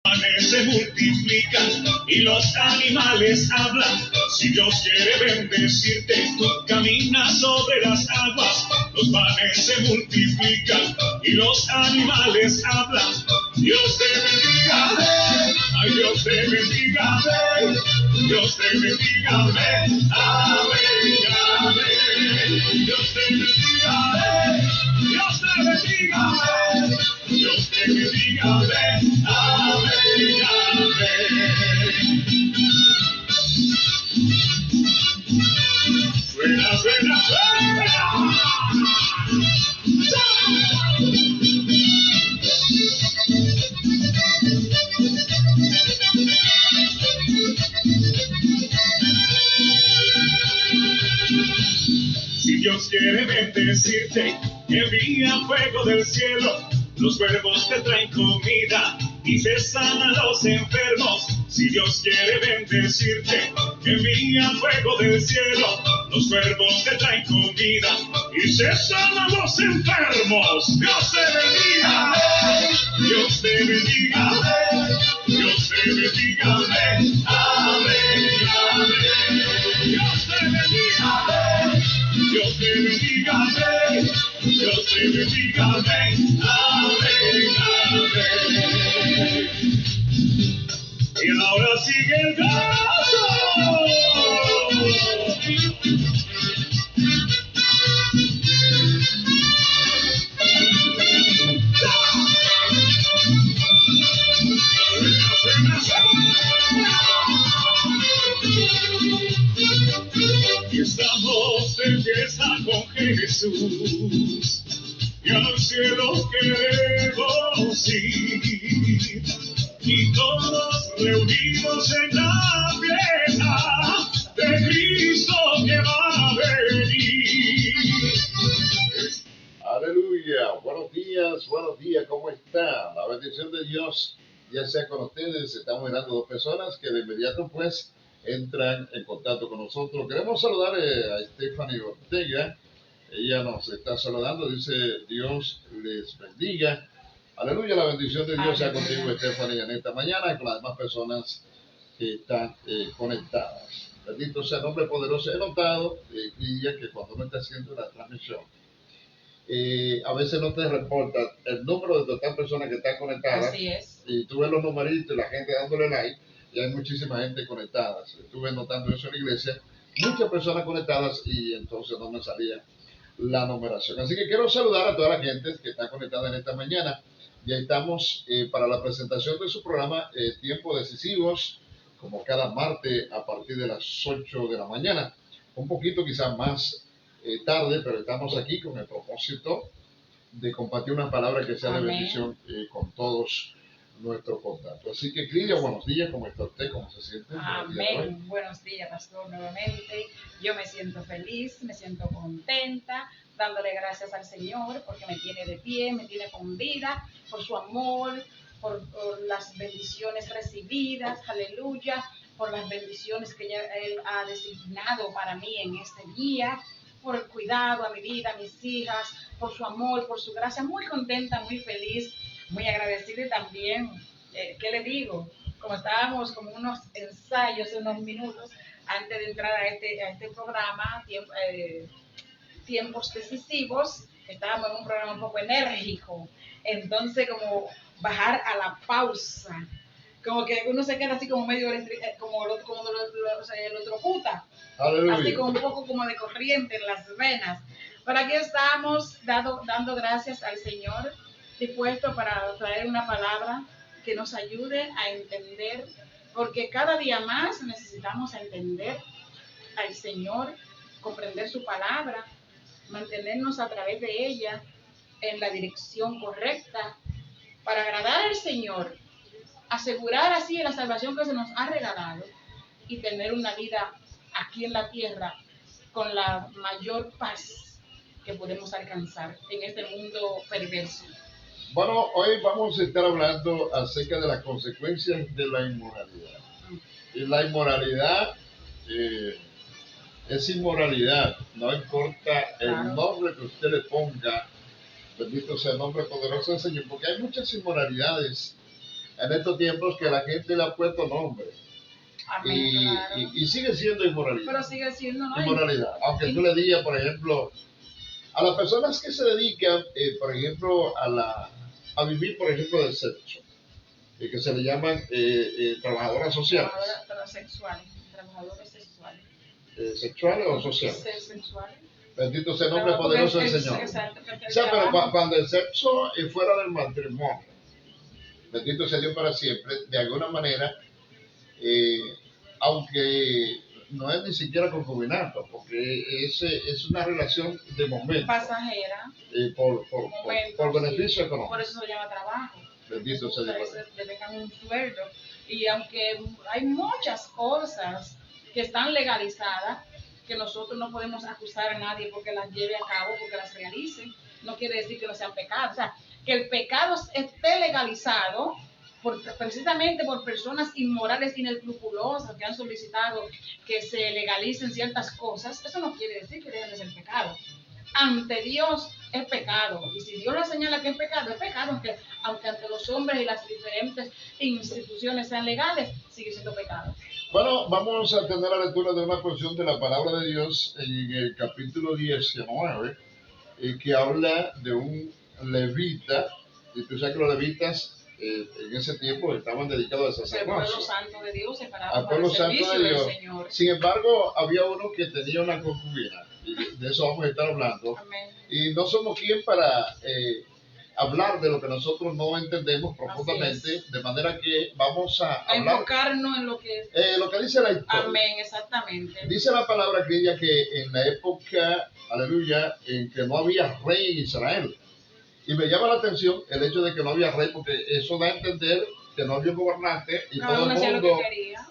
Se multiplican y los animales hablan. Si Dios quiere bendecirte, tú caminas sobre las aguas. Los panes se multiplican y los animales hablan. Dios te bendiga, amén. Ay, Dios te bendiga, amén. Dios te bendiga, amén. Amén, amén. Dios te bendiga, amén. Dios te bendiga, amén. Dios te bendiga, amén. Amén, amén. Suena, suena, suena. Si Dios quiere bendecirte, envía fuego del cielo. Los cuervos te traen comida y se sanan los enfermos. Si Dios quiere bendecirte, envía fuego del cielo. Los cuervos te traen comida y se sanan los enfermos. Dios te bendiga, amén. Dios te bendiga, amén. Dios te bendiga, amén. Amén, amén. Dios te bendiga, amén. Dios te bendiga, amén. Dios te bendiga, amén. Amén, amén. Y ahora sigue el gozo. Y estamos de fiesta con Jesús, y al cielo queremos ir, y todos reunidos en la fiesta de Cristo que va a venir. Aleluya, buenos días, ¿cómo está? La bendición de Dios ya sea con ustedes. Estamos mirando dos personas que de inmediato pues entran en contacto con nosotros. Queremos saludar a Stephanie Ortega. Ella nos está saludando, dice Dios les bendiga. Aleluya, la bendición de Dios sea contigo, Stephanie, en esta mañana y con las demás personas que están conectadas. Bendito sea el nombre poderoso. He notado, Lidia, que cuando uno está haciendo la transmisión, a veces no te reporta el número de total personas que están conectadas. Así es. Y tú ves los numeritos y la gente dándole like, y hay muchísima gente conectada. Estuve notando eso en la iglesia, muchas personas conectadas, y entonces no me salía la numeración. Así que quiero saludar a toda la gente que está conectada en esta mañana. Ya estamos para la presentación de su programa Tiempos Decisivos, como cada martes a partir de las 8 de la mañana. Un poquito quizás más tarde, pero estamos aquí con el propósito de compartir una palabra que sea de bendición con todos nuestros contactos. Así que, Lidia, buenos días, ¿cómo está usted? ¿Cómo se siente? Amén. Buenos días, pastor, nuevamente. Yo me siento feliz, me siento contenta, dándole gracias al Señor porque me tiene de pie, me tiene con vida, por su amor, por las bendiciones recibidas, aleluya, por las bendiciones que Él ha designado para mí en este día, por el cuidado a mi vida, a mis hijas, por su amor, por su gracia. Muy contenta, muy feliz, muy agradecida y también, ¿qué le digo? Como estábamos como unos ensayos, unos minutos antes de entrar a este programa, Tiempos Decisivos, estábamos en un programa un poco enérgico, entonces como bajar a la pausa, como que uno se queda así como medio como lo electrocuta, así como un poco como de corriente en las venas. Pero aquí estamos dando gracias al Señor, dispuesto para traer una palabra que nos ayude a entender, porque cada día más necesitamos entender al Señor, comprender su palabra, mantenernos a través de ella en la dirección correcta para agradar al Señor, asegurar así la salvación que se nos ha regalado y tener una vida aquí en la tierra con la mayor paz que podemos alcanzar en este mundo perverso. Bueno, hoy vamos a estar hablando acerca de las consecuencias de la inmoralidad. Y la inmoralidad es inmoralidad, no importa el nombre que usted le ponga, bendito sea el nombre poderoso del Señor, porque hay muchas inmoralidades en estos tiempos que la gente le ha puesto nombre. Amén, claro. Y sigue siendo inmoralidad. Pero sigue siendo, ¿no? Inmoralidad. Aunque tú le digas, por ejemplo, a las personas que se dedican, por ejemplo, a vivir, por ejemplo, del sexo, que se le llaman trabajadoras sociales. Trabajadores sexuales. ¿Sexuales o sociales? Sexuales. Bendito sea el nombre poderoso del Señor. Exacto, O sea, pero cuando el sexo es fuera del matrimonio, bendito sea Dios para siempre, de alguna manera, aunque no es ni siquiera concubinato, porque es una relación de momento. Pasajera. Por beneficio económico. Por eso se llama trabajo. Bendito sea Dios. Le dejan un sueldo. Y aunque hay muchas cosas que están legalizadas, que nosotros no podemos acusar a nadie porque las lleve a cabo, porque las realice, no quiere decir que no sean pecados. O sea, que el pecado esté legalizado precisamente por personas inmorales, inescrupulosas, que han solicitado que se legalicen ciertas cosas, eso no quiere decir que dejen de ser pecado. Ante Dios es pecado. Y si Dios le señala que es pecado, aunque ante los hombres y las diferentes instituciones sean legales, sigue siendo pecado. Bueno, vamos a tener la lectura de una porción de la palabra de Dios en el capítulo 19, que habla de un levita, y tú sabes que los levitas en ese tiempo estaban dedicados al sacerdocio. El pueblo santo de Dios, al pueblo santo de Dios. Señor. Sin embargo, había uno que tenía una concubina, y de eso vamos a estar hablando. Amén. Y no somos quien para hablar de lo que nosotros no entendemos profundamente, de manera que vamos a hablar, enfocarnos en lo que dice la historia. Amén, exactamente. Dice la palabra que en la época, aleluya, en que no había rey en Israel. Y me llama la atención el hecho de que no había rey, porque eso da a entender que no había gobernante y todo el mundo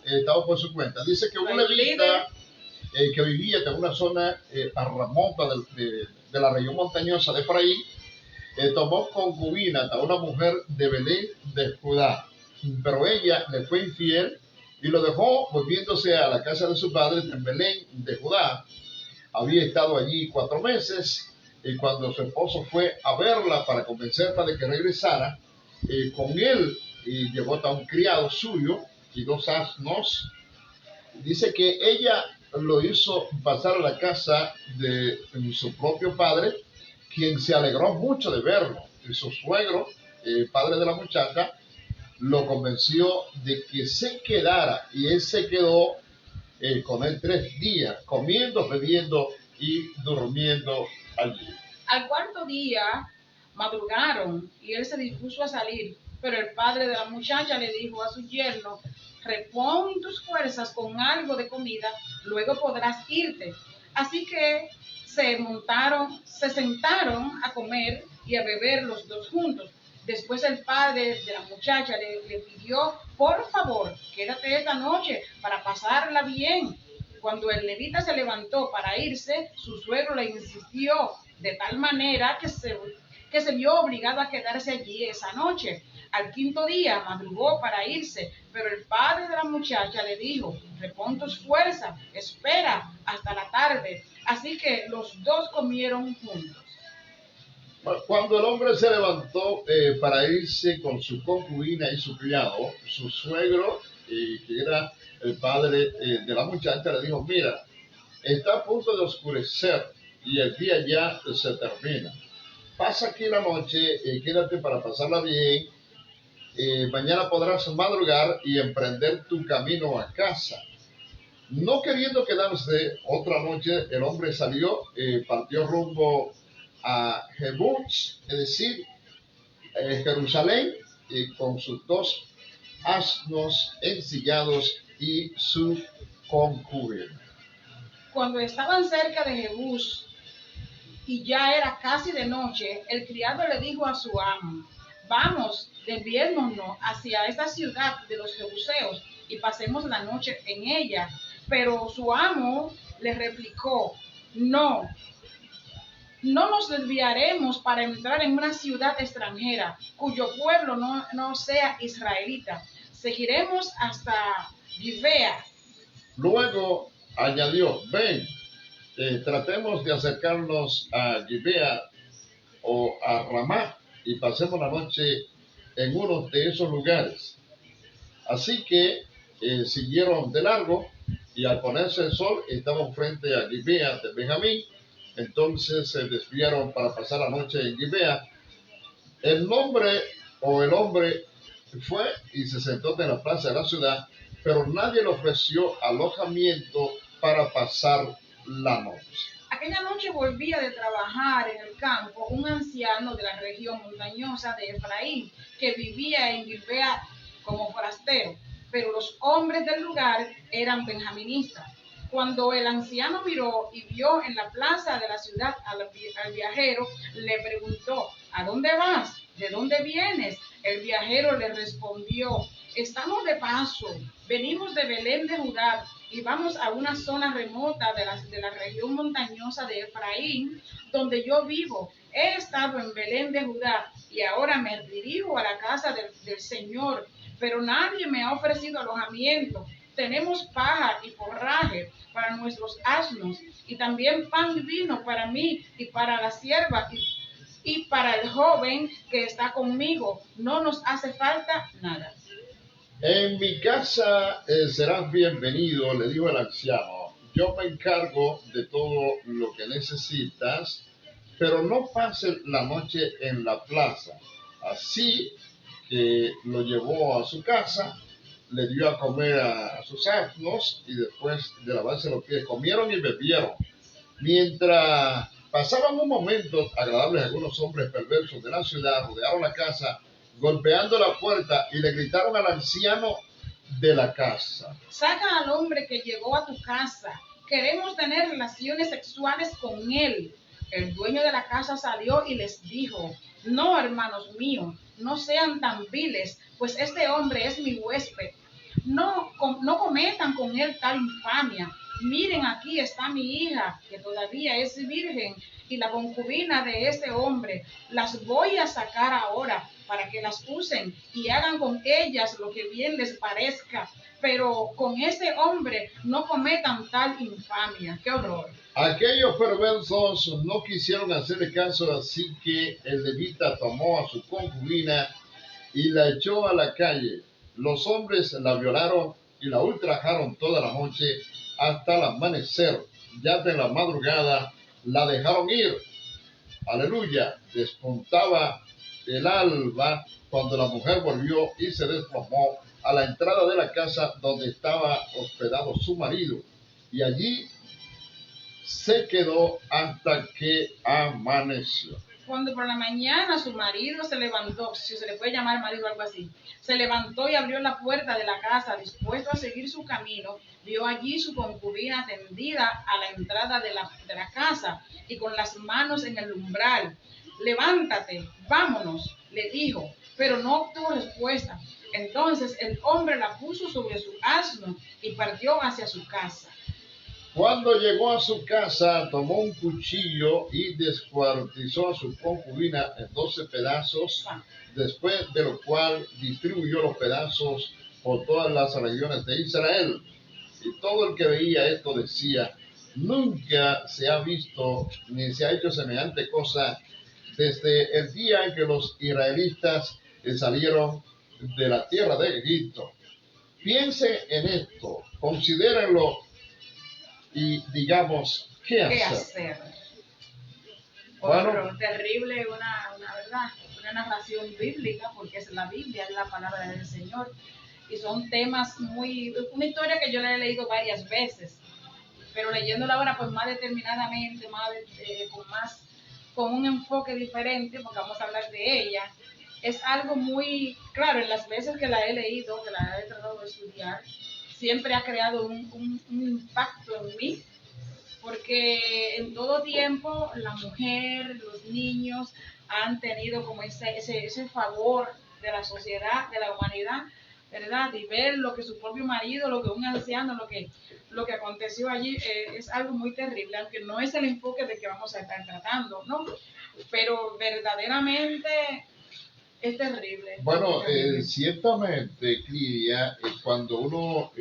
estaba por su cuenta. Dice que un levita que vivía en una zona remota de la región montañosa de Efraín, tomó concubina a una mujer de Belén de Judá, pero ella le fue infiel y lo dejó volviéndose a la casa de su padre en Belén de Judá. Había estado allí 4 meses y cuando su esposo fue a verla para convencerla de que regresara, con él llevó a un criado suyo y 2 asnos. Dice que ella lo hizo pasar a la casa de su propio padre, quien se alegró mucho de verlo. Y su suegro, padre de la muchacha, lo convenció de que se quedara, y él se quedó con él 3 días, comiendo, bebiendo y durmiendo allí. Al 4º día madrugaron y él se dispuso a salir, pero el padre de la muchacha le dijo a su yerno: repon tus fuerzas con algo de comida, luego podrás irte. Así que se sentaron a comer y a beber los 2 juntos. Después el padre de la muchacha le pidió: por favor, quédate esta noche para pasarla bien. Cuando el levita se levantó para irse, su suegro le insistió de tal manera que se vio obligado a quedarse allí esa noche. Al 5º día madrugó para irse, pero el padre de la muchacha le dijo: repon tus fuerzas, espera hasta la tarde. Así que los 2 comieron juntos. Cuando el hombre se levantó para irse con su concubina y su criado, su suegro, que era el padre de la muchacha, le dijo: mira, está a punto de oscurecer y el día ya se termina. Pasa aquí la noche, quédate para pasarla bien. Mañana podrás madrugar y emprender tu camino a casa. No queriendo quedarse otra noche, el hombre salió, partió rumbo a Jebús, es decir, Jerusalén, con sus 2 asnos ensillados y su concubina. Cuando estaban cerca de Jebús y ya era casi de noche, el criado le dijo a su amo: vamos, desviémonos hacia esta ciudad de los jebuseos y pasemos la noche en ella. Pero su amo le replicó: no nos desviaremos para entrar en una ciudad extranjera, cuyo pueblo no sea israelita. Seguiremos hasta Gibea. Luego añadió: ven, tratemos de acercarnos a Gibea o a Ramá y pasemos la noche en uno de esos lugares. Así que siguieron de largo y al ponerse el sol estaban frente a Gibea de Benjamín. Entonces se desviaron para pasar la noche en Gibea. El nombre o el hombre fue y se sentó en la plaza de la ciudad, pero nadie le ofreció alojamiento para pasar la noche. Aquella noche volvía de trabajar en el campo un anciano de la región montañosa de Efraín, que vivía en Gibea como forastero, pero los hombres del lugar eran benjaministas. Cuando el anciano miró y vio en la plaza de la ciudad al viajero, le preguntó: ¿a dónde vas? ¿De dónde vienes? El viajero le respondió: estamos de paso, venimos de Belén de Judá y vamos a una zona remota de la región montañosa de Efraín, donde yo vivo. He estado en Belén de Judá y ahora me dirijo a la casa del Señor, pero nadie me ha ofrecido alojamiento. Tenemos paja y forraje para nuestros asnos y también pan y vino para mí y para la sierva y para el joven que está conmigo. No nos hace falta nada. En mi casa serás bienvenido, le dijo el anciano. Yo me encargo de todo lo que necesitas, pero no pases la noche en la plaza. Así que lo llevó a su casa, le dio a comer a sus asnos y después de lavarse los pies comieron y bebieron. Mientras pasaban un momento agradable, algunos hombres perversos de la ciudad rodearon la casa, golpeando la puerta, y le gritaron al anciano de la casa: saca al hombre que llegó a tu casa, queremos tener relaciones sexuales con él. El dueño de la casa salió y les dijo: no, hermanos míos, no sean tan viles, pues este hombre es mi huésped. No cometan con él tal infamia. Miren, aquí está mi hija, que todavía es virgen, y la concubina de este hombre. Las voy a sacar ahora para que las usen y hagan con ellas lo que bien les parezca. Pero con este hombre no cometan tal infamia. ¡Qué horror! Aquellos perversos no quisieron hacerle caso, así que el levita tomó a su concubina y la echó a la calle. Los hombres la violaron y la ultrajaron toda la noche hasta el amanecer. Ya de la madrugada la dejaron ir. Aleluya. Despuntaba el alba cuando la mujer volvió y se desplomó a la entrada de la casa donde estaba hospedado su marido, y allí se quedó hasta que amaneció. Cuando por la mañana su marido se levantó, si se le puede llamar marido o algo así, se levantó y abrió la puerta de la casa, dispuesto a seguir su camino, vio allí su concubina tendida a la entrada de la casa y con las manos en el umbral. Levántate, vámonos, le dijo, pero no obtuvo respuesta. Entonces el hombre la puso sobre su asno y partió hacia su casa. Cuando llegó a su casa, tomó un cuchillo y descuartizó a su concubina en 12 pedazos, después de lo cual distribuyó los pedazos por todas las regiones de Israel. Y todo el que veía esto decía: nunca se ha visto ni se ha hecho semejante cosa desde el día en que los israelitas salieron de la tierra de Egipto. Piense en esto, considérenlo y digamos, ¿qué hacer? Bueno, terrible, una verdad, una narración bíblica, porque es la Biblia, es la palabra del Señor, y son temas una historia que yo la he leído varias veces, pero leyéndola ahora pues más determinadamente, con un enfoque diferente, porque vamos a hablar de ella. Es algo muy claro, en las veces que la he leído, que la he tratado de estudiar, siempre ha creado un impacto en mí, porque en todo tiempo la mujer, los niños han tenido como ese favor de la sociedad, de la humanidad, ¿verdad? Y ver lo que su propio marido, lo que un anciano, lo que aconteció allí, es algo muy terrible, aunque no es el enfoque de que vamos a estar tratando, ¿no? Pero verdaderamente es terrible. Bueno, ciertamente, Lidia, cuando uno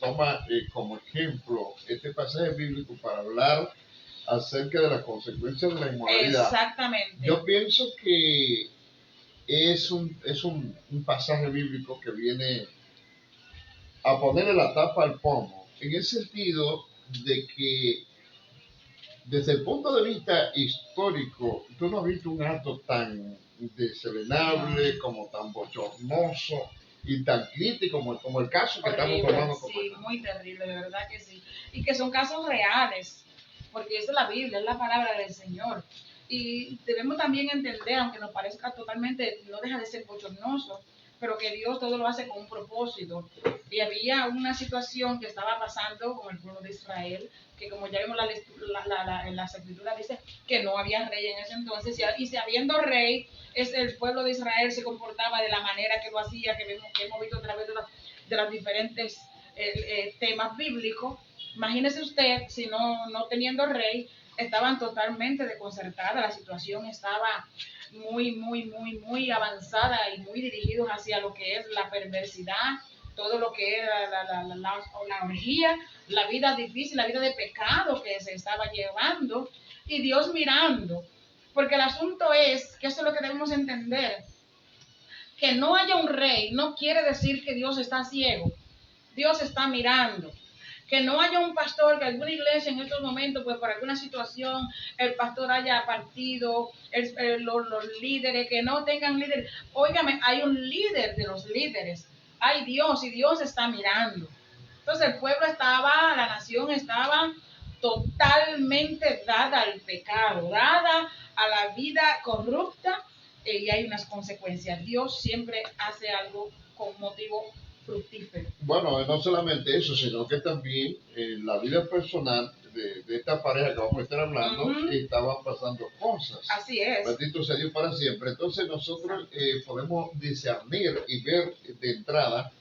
toma como ejemplo este pasaje bíblico para hablar acerca de las consecuencias de la inmoralidad, exactamente, yo pienso que es un pasaje bíblico que viene a ponerle la tapa al pomo, en el sentido de que desde el punto de vista histórico, tú no has visto un acto tan deselenable, como tan bochornoso y tan crítico como el caso que estamos Horrible, tomando. sí, muy terrible, de verdad que sí. Y que son casos reales, porque esa es la Biblia, es la palabra del Señor. Y debemos también entender, aunque nos parezca totalmente, no deja de ser bochornoso, pero que Dios todo lo hace con un propósito. Y había una situación que estaba pasando con el pueblo de Israel, que como ya vimos en las escrituras dice que no había rey en ese entonces, y si habiendo rey, el pueblo de Israel se comportaba de la manera que lo hacía, que hemos visto a través de los diferentes temas bíblicos. Imagínese usted, si no teniendo rey, estaban totalmente desconcertadas, la situación estaba muy avanzada y muy dirigidos hacia lo que es la perversidad, todo lo que era la orgía, la vida difícil, la vida de pecado que se estaba llevando, y Dios mirando. Porque el asunto es, que eso es lo que debemos entender, que no haya un rey no quiere decir que Dios está ciego. Dios está mirando. Que no haya un pastor, que alguna iglesia en estos momentos, pues por alguna situación, el pastor haya partido, los líderes, que no tengan líderes. Óigame, hay un líder de los líderes. Hay Dios y Dios está mirando. Entonces el pueblo estaba, la nación estaba totalmente dada al pecado, dada a la vida corrupta, y hay unas consecuencias. Dios siempre hace algo con motivo fructífero. Bueno, no solamente eso, sino que también en la vida personal de esta pareja que vamos a estar hablando, estaban pasando cosas. Así es. Bendito sea Dios para siempre. Entonces nosotros podemos discernir y ver de entrada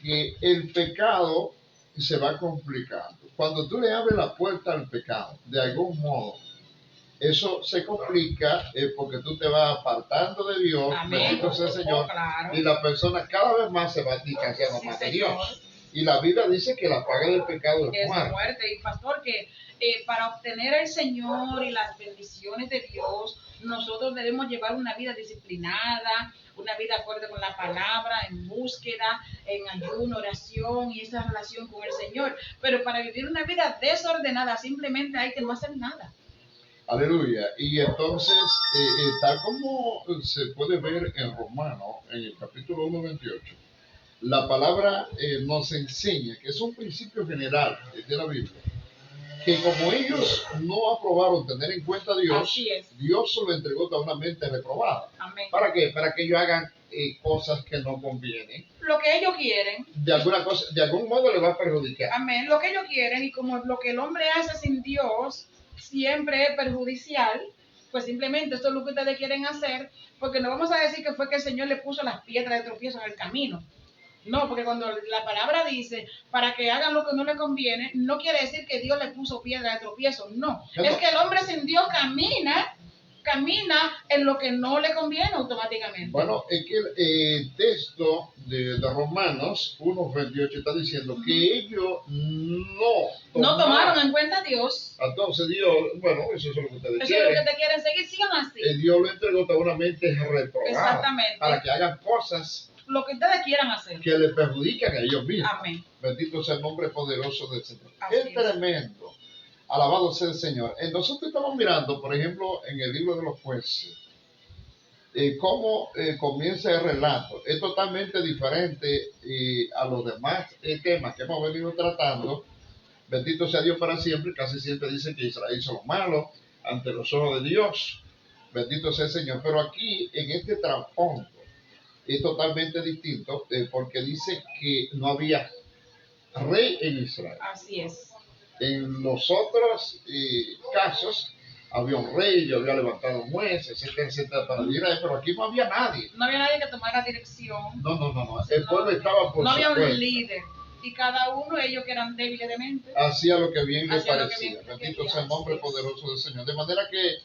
que el pecado se va complicando. Cuando tú le abres la puerta al pecado, de algún modo, eso se complica porque tú te vas apartando de Dios, bendito sea el Señor, claro. y la persona cada vez más se va distanciando más de Dios. Y la Biblia dice que la paga del pecado es muerte. Y pastor, que para obtener el Señor y las bendiciones de Dios, nosotros debemos llevar una vida disciplinada, una vida acorde con la palabra, en búsqueda, en ayuno, oración y esa relación con el Señor. Pero para vivir una vida desordenada, simplemente hay que no hacer nada. Aleluya. Y entonces, tal como se puede ver en Romanos, en el capítulo 1, 28, la palabra nos enseña, que es un principio general de la Biblia, que como ellos no aprobaron tener en cuenta a Dios, Dios se lo entregó a una mente reprobada. Amén. ¿Para qué? Para que ellos hagan cosas que no convienen. Lo que ellos quieren. De algún modo les va a perjudicar. Amén. Lo que ellos quieren, y como lo que el hombre hace sin Dios siempre es perjudicial, pues simplemente esto es lo que ustedes quieren hacer, porque no vamos a decir que fue que el Señor le puso las piedras de tropiezo en el camino. No, porque cuando la palabra dice para que hagan lo que no le conviene, no quiere decir que Dios le puso piedra de tropiezo, no. Es que el hombre sin Dios camina en lo que no le conviene automáticamente. Bueno, es que el texto de Romanos 1:28 está diciendo que ellos no tomaron en cuenta a Dios. Entonces Dios, bueno, eso es lo que ustedes quieren. Eso es lo que te quieren seguir, sigan así. Dios lo entregó a una mente reprobada. Exactamente. Para que hagan cosas lo que ustedes quieran hacer, que les perjudican a ellos mismos. Amén. Bendito sea el nombre poderoso del Señor. Así es tremendo. Alabado sea el Señor. Nosotros estamos mirando, por ejemplo, en el libro de los jueces, cómo comienza el relato. Es totalmente diferente a los demás temas que hemos venido tratando. Bendito sea Dios para siempre. Casi siempre dice que Israel hizo lo malo ante los ojos de Dios. Bendito sea el Señor. Pero aquí, en este trasfondo, es totalmente distinto porque dice que no había rey en Israel. Así es. En los otros casos había un rey, yo había levantado un juez, etcétera, para Israel, pero aquí no había nadie. No había nadie que tomara dirección. No. El pueblo estaba por no había supuesto. Un líder. Y cada uno de ellos que eran débiles de mente. Hacía lo que bien le parecía. Bendito sea el nombre poderoso del Señor. De manera que,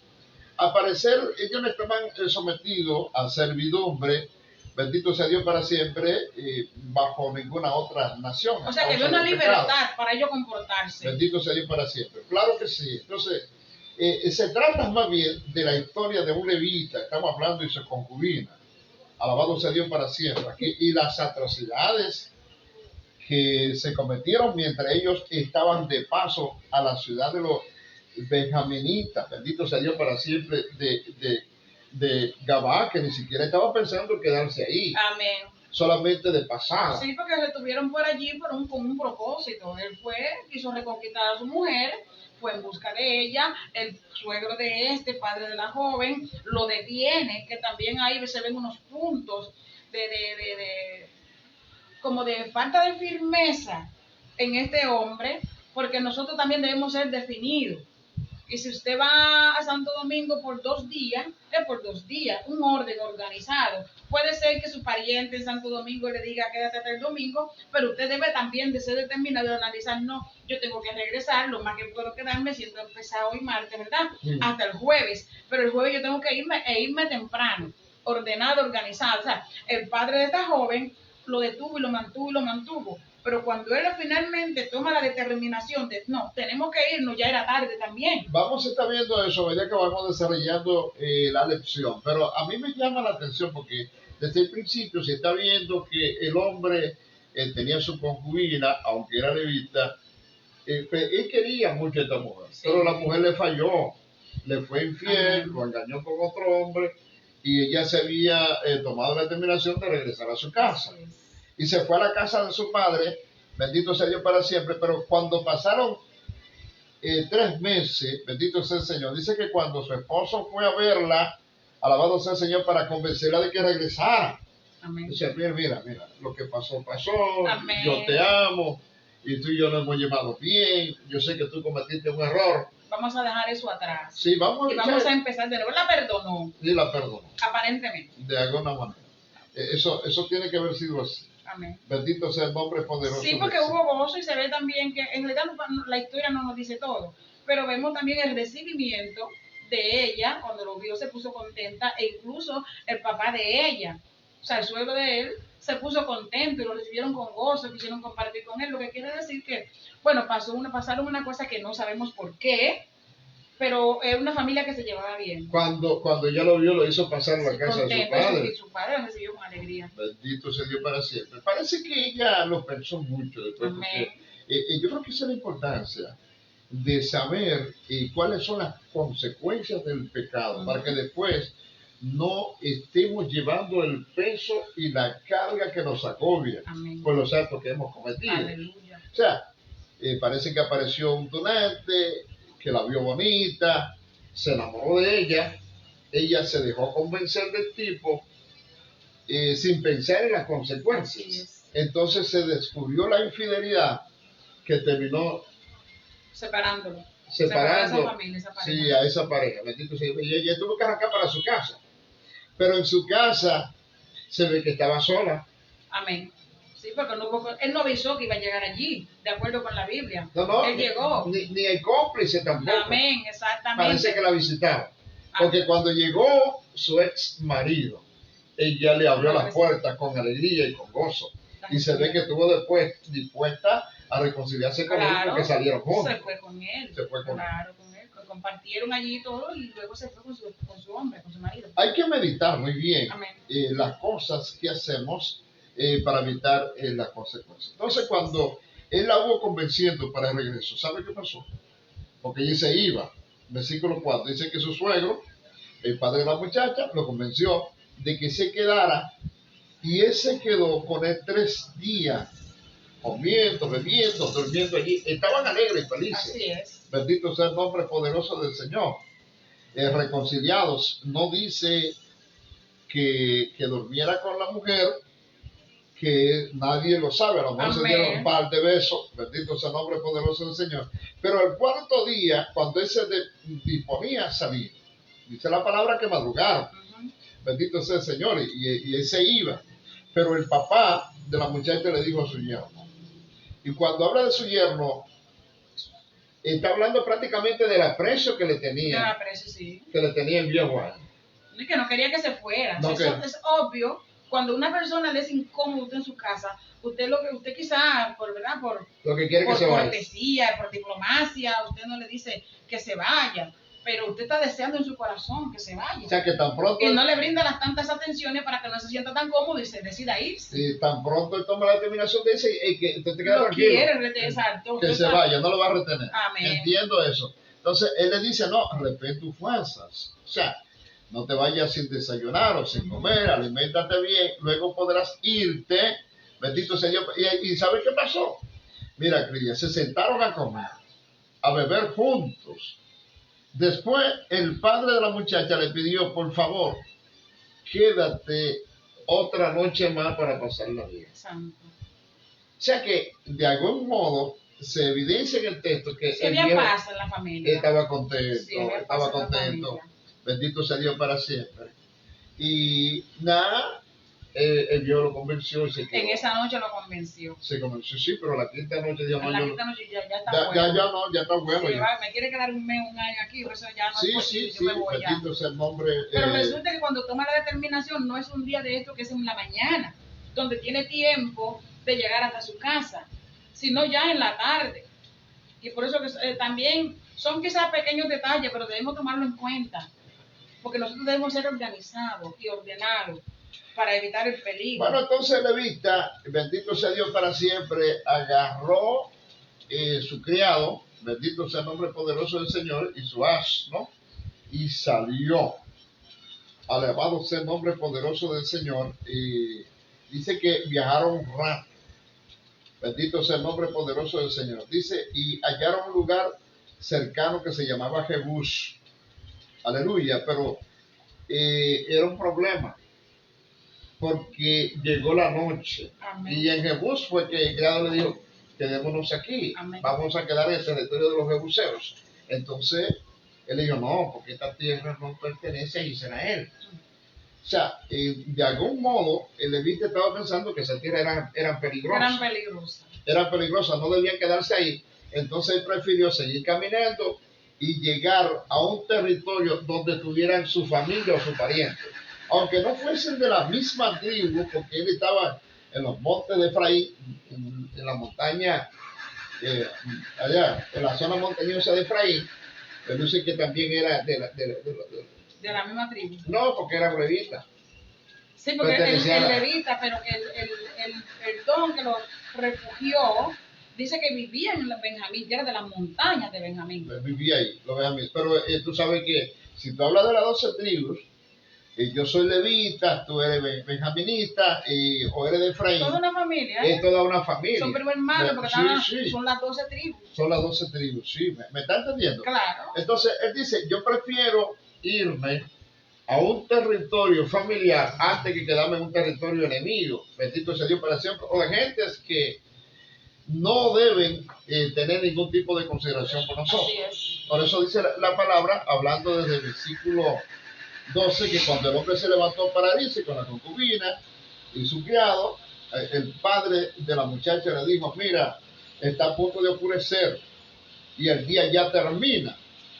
al parecer, ellos no estaban sometidos a servidumbre. Bendito sea Dios para siempre, bajo ninguna otra nación. O sea, que había una libertad para ellos comportarse. Bendito sea Dios para siempre. Claro que sí. Entonces, se trata más bien de la historia de un levita, estamos hablando de su concubina. Alabado sea Dios para siempre. Y las atrocidades que se cometieron mientras ellos estaban de paso a la ciudad de los benjaminitas, bendito sea Dios para siempre, de Gabá, que ni siquiera estaba pensando en quedarse ahí, Amén. solamente de pasada. Sí, porque se estuvieron por allí con un propósito. Él fue, quiso reconquistar a su mujer, fue en busca de ella. El suegro de este, padre de la joven, lo detiene, que también ahí se ven unos puntos como de falta de firmeza en este hombre, porque nosotros también debemos ser definidos. Y si usted va a Santo Domingo por 2 días, es por 2 días, un orden organizado. Puede ser que su pariente en Santo Domingo le diga quédate hasta el domingo, pero usted debe también de ser determinado de analizar, no, yo tengo que regresar, lo más que puedo quedarme siendo empezado hoy martes, ¿verdad? Hasta el jueves, pero el jueves yo tengo que irme temprano, ordenado, organizado. O sea, el padre de esta joven lo detuvo y lo mantuvo. Pero cuando él finalmente toma la determinación de, no, tenemos que irnos, ya era tarde también. Vamos a estar viendo eso a medida que vamos desarrollando la lección. Pero a mí me llama la atención porque desde el principio se está viendo que el hombre tenía su concubina, aunque era levita, él quería mucho a esta mujer, sí. Pero la mujer le falló, le fue infiel, lo engañó con otro hombre y ella se había tomado la determinación de regresar a su casa. Sí. Y se fue a la casa de su padre, bendito sea Dios para siempre, pero cuando pasaron 3 meses, bendito sea el Señor, dice que cuando su esposo fue a verla, alabado sea el Señor, para convencerla de que regresara. Amén. Dice, mira, lo que pasó, Amén. Yo te amo, y tú y yo nos hemos llevado bien, yo sé que tú cometiste un error. Vamos a dejar eso atrás. Sí, vamos a empezar de nuevo. ¿La perdonó? Sí, la perdonó. Aparentemente. De alguna manera. Eso tiene que haber sido así. Amén. Bendito sea el nombre poderoso. Sí, porque hubo gozo y se ve también que en realidad la historia no nos dice todo, pero vemos también el recibimiento de ella, cuando lo vio se puso contenta, e incluso el papá de ella, o sea, el suegro de él, se puso contento y lo recibieron con gozo, quisieron compartir con él, lo que quiere decir que, bueno, pasaron una cosa que no sabemos por qué, pero es una familia que se llevaba bien. Cuando ella lo vio, lo hizo pasar a la casa de su padre. Y su padre lo recibió con alegría. Bendito sea Dios para siempre. Parece que ella lo pensó mucho después. Porque, yo creo que esa es la importancia de saber cuáles son las consecuencias del pecado, para que después no estemos llevando el peso y la carga que nos agobia por los actos que hemos cometido. Aleluya. O sea, parece que apareció un tunante que la vio bonita, se enamoró de ella se dejó convencer del tipo sin pensar en las consecuencias. Entonces se descubrió la infidelidad que terminó separando a esa familia, sí, a esa pareja. Bendito sea. Y ella tuvo que arrancar para su casa, pero en su casa se ve que estaba sola. Amén. Sí, porque él no avisó que iba a llegar allí, de acuerdo con la Biblia. No, él llegó. Ni el cómplice tampoco. Amén, exactamente. Parece que la visitaba. Porque cuando llegó su ex marido, ella le abrió las puertas con alegría y con gozo. Y se ve que estuvo después dispuesta a reconciliarse con él porque salieron juntos. Se fue con él. Con él. Compartieron allí todo y luego se fue con su hombre, con su marido. Hay que meditar muy bien las cosas que hacemos para evitar las consecuencias. Entonces, cuando él la hubo convenciendo para el regreso, ¿sabe qué pasó? Porque ella se iba. Versículo 4 dice que su suegro, el padre de la muchacha, lo convenció de que se quedara y él se quedó con él 3 días, comiendo, bebiendo, durmiendo allí. Estaban alegres y felices. Así es. Bendito sea el nombre poderoso del Señor. Reconciliados. No dice que durmiera con la mujer, que nadie lo sabe, a lo mejor se dieron un par de besos, bendito sea el nombre poderoso del Señor. Pero el 4º día, cuando él se disponía a salir, dice la palabra que madrugaron, bendito sea el Señor, y él se iba. Pero el papá de la muchacha le dijo a su yerno, y cuando habla de su yerno, está hablando prácticamente del aprecio que le tenía, que le tenía el viejo año. Y que no quería que se fuera. No, eso es obvio. Cuando una persona le es incómodo usted en su casa, usted quizá, por lo que quiere que se vaya. Por cortesía, por diplomacia, usted no le dice que se vaya. pero usted está deseando en su corazón que se O vaya. sea que tan pronto, Y no le brinda las tantas atenciones para que no se sienta tan cómodo y se decida irse. y tan pronto él toma la determinación de irse, que usted te queda Lo tranquilo. quiere, exacto. Que se vaya, no lo va a retener. Amén. Entiendo eso. Entonces él le dice, no, repite tus fuerzas. O sea, no te vayas sin desayunar o sin comer, aliméntate bien, luego podrás irte. Bendito sea Dios. ¿Y sabes qué pasó? Mira, Cris, se sentaron a comer, a beber juntos. Después el padre de la muchacha le pidió, por favor, quédate otra noche más para pasarla bien. Santo. O sea que, de algún modo, se evidencia en el texto que Sí, el había viejo paz en la familia. estaba contento, Sí, había paz estaba en la contento. familia. Bendito sea Dios para siempre. Y nada, el viejo lo convenció y se quedó. En esa noche lo convenció. Se convenció, sí, pero la quinta noche dijo, En no, la yo quinta no- noche ya está ya, bueno. ya está bueno. Sí, ya. va, me quiere quedar un mes, un año aquí, por eso ya no Sí, es posible, sí, yo me voy ya. bendito sea el nombre. Pero resulta que cuando toma la determinación no es un día de esto que es en la mañana, donde tiene tiempo de llegar hasta su casa, sino ya en la tarde. Y por eso que también son quizás pequeños detalles, pero debemos tomarlo en cuenta, porque nosotros debemos ser organizados y ordenados para evitar el peligro. Bueno, entonces el levita, bendito sea Dios para siempre, agarró su criado, bendito sea el nombre poderoso del Señor, y su asno, y salió. Alabado sea el nombre poderoso del Señor. Y dice que viajaron un rato. Bendito sea el nombre poderoso del Señor. Dice, y hallaron un lugar cercano que se llamaba Jebús. Aleluya, pero era un problema. Porque llegó la noche. Amén. Y en Jebús fue que el criado le dijo, quedémonos aquí. Amén. Vamos a quedar en el territorio de los jebuseos. Entonces, él le dijo, no, porque esta tierra no pertenece a Israel. O sea, de algún modo, el levita estaba pensando que esas tierras eran peligrosas. Eran peligrosas. Eran peligrosas, no debían quedarse ahí. Entonces él prefirió seguir caminando y llegar a un territorio donde tuvieran su familia o su pariente. Aunque no fuesen de la misma tribu, porque él estaba en los montes de Efraín, en la montaña, allá, en la zona montañosa de Efraín. Él dice que también era de De la misma tribu. no, porque era levita. Sí, porque el Pertenecía a la- levita, pero que el don que lo refugió, dice que vivía en Benjamín, ya era de las montañas de Benjamín. Vivía ahí, lo vean bien. Pero tú sabes que si tú hablas de las 12 tribus, yo soy levita, tú eres benjaminista o eres de Efraín, Toda una familia, es toda una familia. son primos hermanos, porque Sí. son las 12 tribus. Son las 12 tribus, sí, ¿me está entendiendo? Claro. Entonces, él dice, yo prefiero irme a un territorio familiar antes que quedarme en un territorio enemigo. Bendito sea Dios para siempre. O de gentes que no deben tener ningún tipo de consideración por nosotros. Así es. Por eso dice la palabra, hablando desde el versículo 12, que cuando el hombre se levantó para irse con la concubina y su criado, el padre de la muchacha le dijo, mira, está a punto de oscurecer y el día ya termina.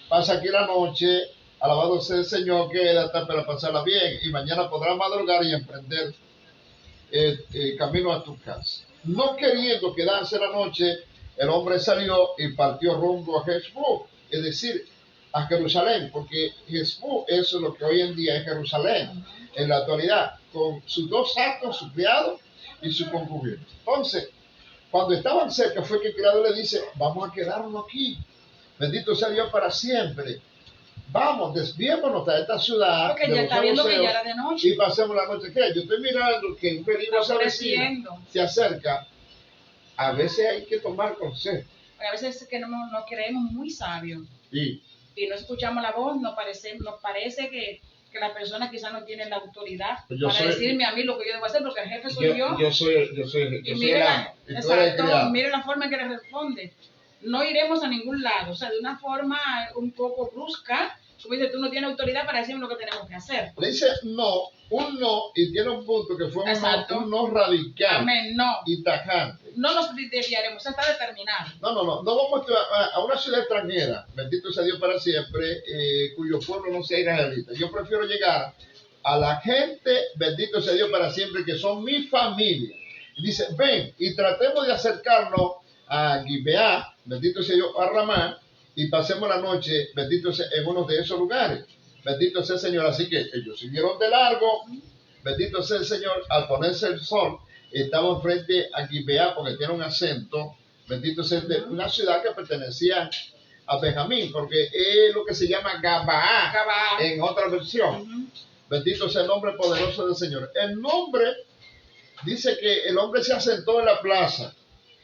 Pasa aquí la noche, alabado sea el Señor, quédate para pasarla bien y mañana podrás madrugar y emprender camino a tu casa. No queriendo quedarse la noche, el hombre salió y partió rumbo a Jezbú, es decir, a Jerusalén, porque Jezbú es lo que hoy en día es Jerusalén, en la actualidad, con sus dos asnos, su criado y su concubina. Entonces, cuando estaban cerca fue que el criado le dice, vamos a quedarnos aquí, bendito sea Dios para siempre. Vamos, desviémonos a esta ciudad. Porque de ya los está viendo que jebuseos, ya era de noche. y pasemos la noche. ¿Qué? Yo estoy mirando que un peligro Está se avecina, oscureciendo. se acerca. A veces hay que tomar consejo. A veces es que nos creemos muy sabios Y y no escuchamos la voz, nos parece que la persona quizás no tiene la autoridad Yo para soy- decirme a mí lo que yo debo hacer, porque el jefe soy yo. yo soy Y el mire amo. Y tú eres el exacto, criado. mire la forma en que le responde. No iremos a ningún lado, o sea, de una forma un poco brusca, como dice, tú no tienes autoridad para decirme lo que tenemos que hacer. Le dice no, un no, y tiene un punto que fue Exacto. un no radical Amén, no, y tajante. no nos desviaremos, está determinado. No vamos a una ciudad extranjera, bendito sea Dios para siempre, cuyo pueblo no sea israelita. Yo prefiero llegar a la gente, bendito sea Dios para siempre, que son mi familia. Y dice, ven y tratemos de acercarnos a Gibeá, bendito sea Dios, a Ramá, y pasemos la noche, bendito sea, en uno de esos lugares. Bendito sea el Señor. Así que ellos siguieron de largo. Bendito sea el Señor. Al ponerse el sol, estaban frente a Gibeá, porque tiene un acento. Bendito sea de una ciudad que pertenecía a Benjamín, porque es lo que se llama Gabaá en otra versión. Bendito sea el nombre poderoso del Señor. El nombre dice que el hombre se asentó en la plaza.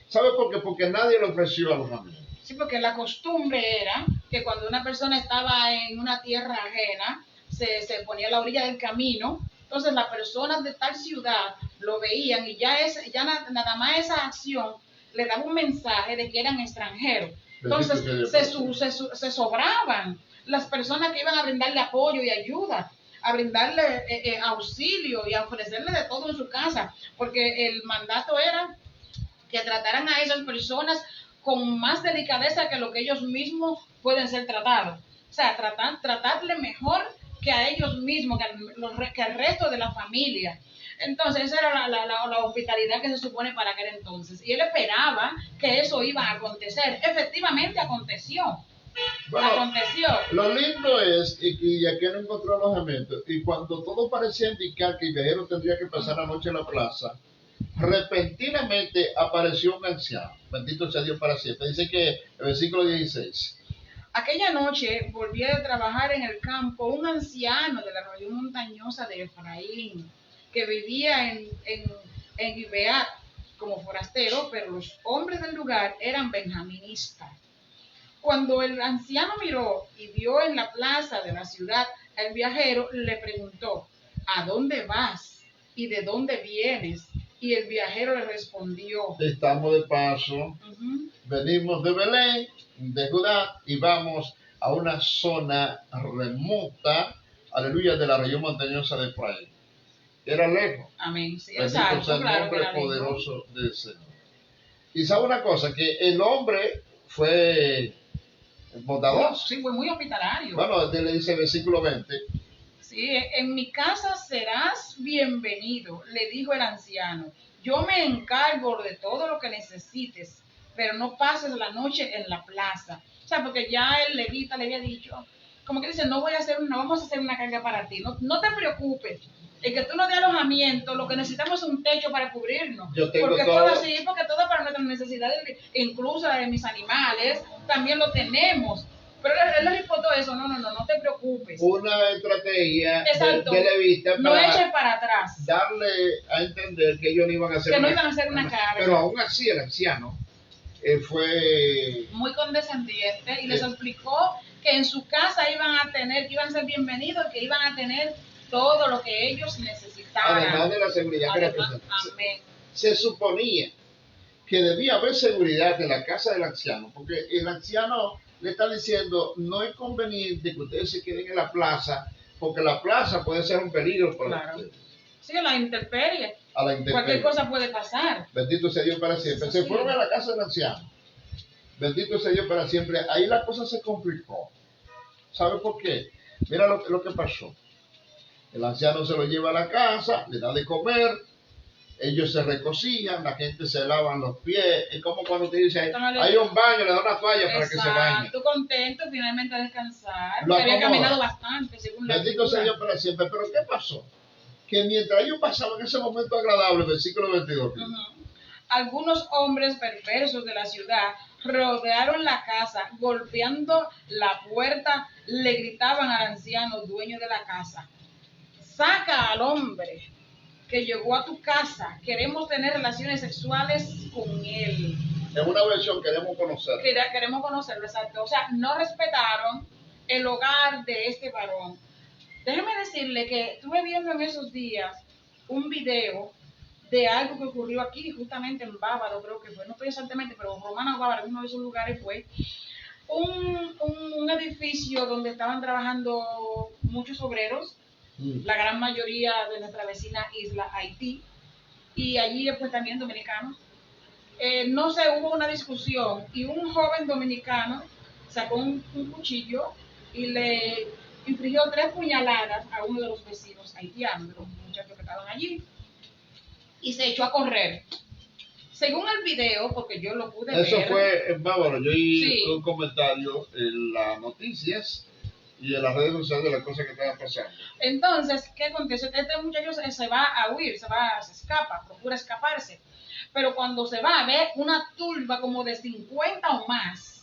¿Sabe por qué? Porque nadie le ofreció alojamiento. Sí, porque la costumbre era que cuando una persona estaba en una tierra ajena, se ponía a la orilla del camino. Entonces las personas de tal ciudad lo veían y nada más esa acción le daba un mensaje de que eran extranjeros. Entonces se sobraban las personas que iban a brindarle apoyo y ayuda, a brindarle auxilio y a ofrecerle de todo en su casa, porque el mandato era que trataran a esas personas con más delicadeza que lo que ellos mismos pueden ser tratados. O sea, tratarle mejor que a ellos mismos, que al resto de la familia. Entonces, esa era la hospitalidad que se supone para aquel entonces. Y él esperaba que eso iba a acontecer. Efectivamente aconteció. Bueno, aconteció. Lo lindo es que aquí no encontró alojamiento. Y cuando todo parecía indicar que el viajero tendría que pasar la noche en la plaza, repentinamente apareció un anciano. Bendito sea Dios para siempre. Dice que el versículo 16. Aquella noche volvía de trabajar en el campo un anciano de la región montañosa de Efraín, que vivía en Gibeá como forastero, pero los hombres del lugar eran benjaministas. Cuando el anciano miró y vio en la plaza de la ciudad al viajero, le preguntó: ¿a dónde vas y de dónde vienes? Y el viajero le respondió: estamos de paso, venimos de Belén, de Judá, y vamos a una zona remota, aleluya, de la región montañosa de Efraín. Era lejos. Amén. Sí, bendito exacto, sea el claro, nombre que poderoso del Señor. Y sabe una cosa, que el hombre fue bondadoso. Sí, fue muy hospitalario. Bueno, le dice el versículo 20. Sí, en mi casa serás bienvenido, le dijo el anciano. Yo me encargo de todo lo que necesites, pero no pases la noche en la plaza. O sea, porque ya el levita le había dicho, como que dice, no vamos a hacer una carga para ti. No te preocupes. El que tú nos dé alojamiento, lo que necesitamos es un techo para cubrirnos. Yo tengo porque todo todo para nuestras necesidades, incluso la de mis animales, también lo tenemos. Pero él le reportó eso, no te preocupes. Una estrategia de levita no eches para atrás. Darle a entender que ellos no iban a hacer una carga. Pero aún así el anciano fue muy condescendiente y les explicó que en su casa iban a ser bienvenidos, que iban a tener todo lo que ellos necesitaban. Además de la seguridad que representaba. Amén. Se suponía que debía haber seguridad en la casa del anciano, porque el anciano le está diciendo, no es conveniente que ustedes se queden en la plaza, porque la plaza puede ser un peligro para ustedes. Sí, a la intemperie. Cualquier cosa puede pasar. Bendito sea Dios para siempre. Se fueron a la casa del anciano. Bendito sea Dios para siempre. Ahí la cosa se complicó. ¿Sabe por qué? Mira lo que pasó. El anciano se lo lleva a la casa, le da de comer, ellos se recocinan, la gente se lavan los pies. Es como cuando te dice, hay un baño, le da una toalla para que se bañe. Tú contento finalmente a descansar. Había caminado bastante, según la Bendito sea Dios para siempre. Pero ¿qué pasó? Que mientras ellos pasaban ese momento agradable, versículo 22. Algunos hombres perversos de la ciudad rodearon la casa, golpeando la puerta, le gritaban al anciano, dueño de la casa: saca al hombre que llegó a tu casa, queremos tener relaciones sexuales con él. En una versión queremos conocerlo. Queremos conocerlo, exacto. O sea, no respetaron el hogar de este varón. Déjeme decirle que estuve viendo en esos días un video de algo que ocurrió aquí, justamente en Bávaro, creo que fue, no estoy exactamente, pero Romana Bávaro, uno de esos lugares fue un edificio donde estaban trabajando muchos obreros, la gran mayoría de nuestra vecina isla Haití, y allí pues también dominicanos. No sé, hubo una discusión y un joven dominicano sacó un cuchillo y le infligió 3 puñaladas a uno de los vecinos haitianos, de los muchachos que estaban allí, y se echó a correr. Según el video, porque yo lo pude Eso ver. fue en Bávaro. Yo oí Sí. un comentario en las noticias y en las redes sociales de las cosas que estaban pasando. Entonces, ¿qué acontece? Este muchacho se va a huir, se escapa, procura escaparse. Pero cuando se va, ve una turba como de 50 o más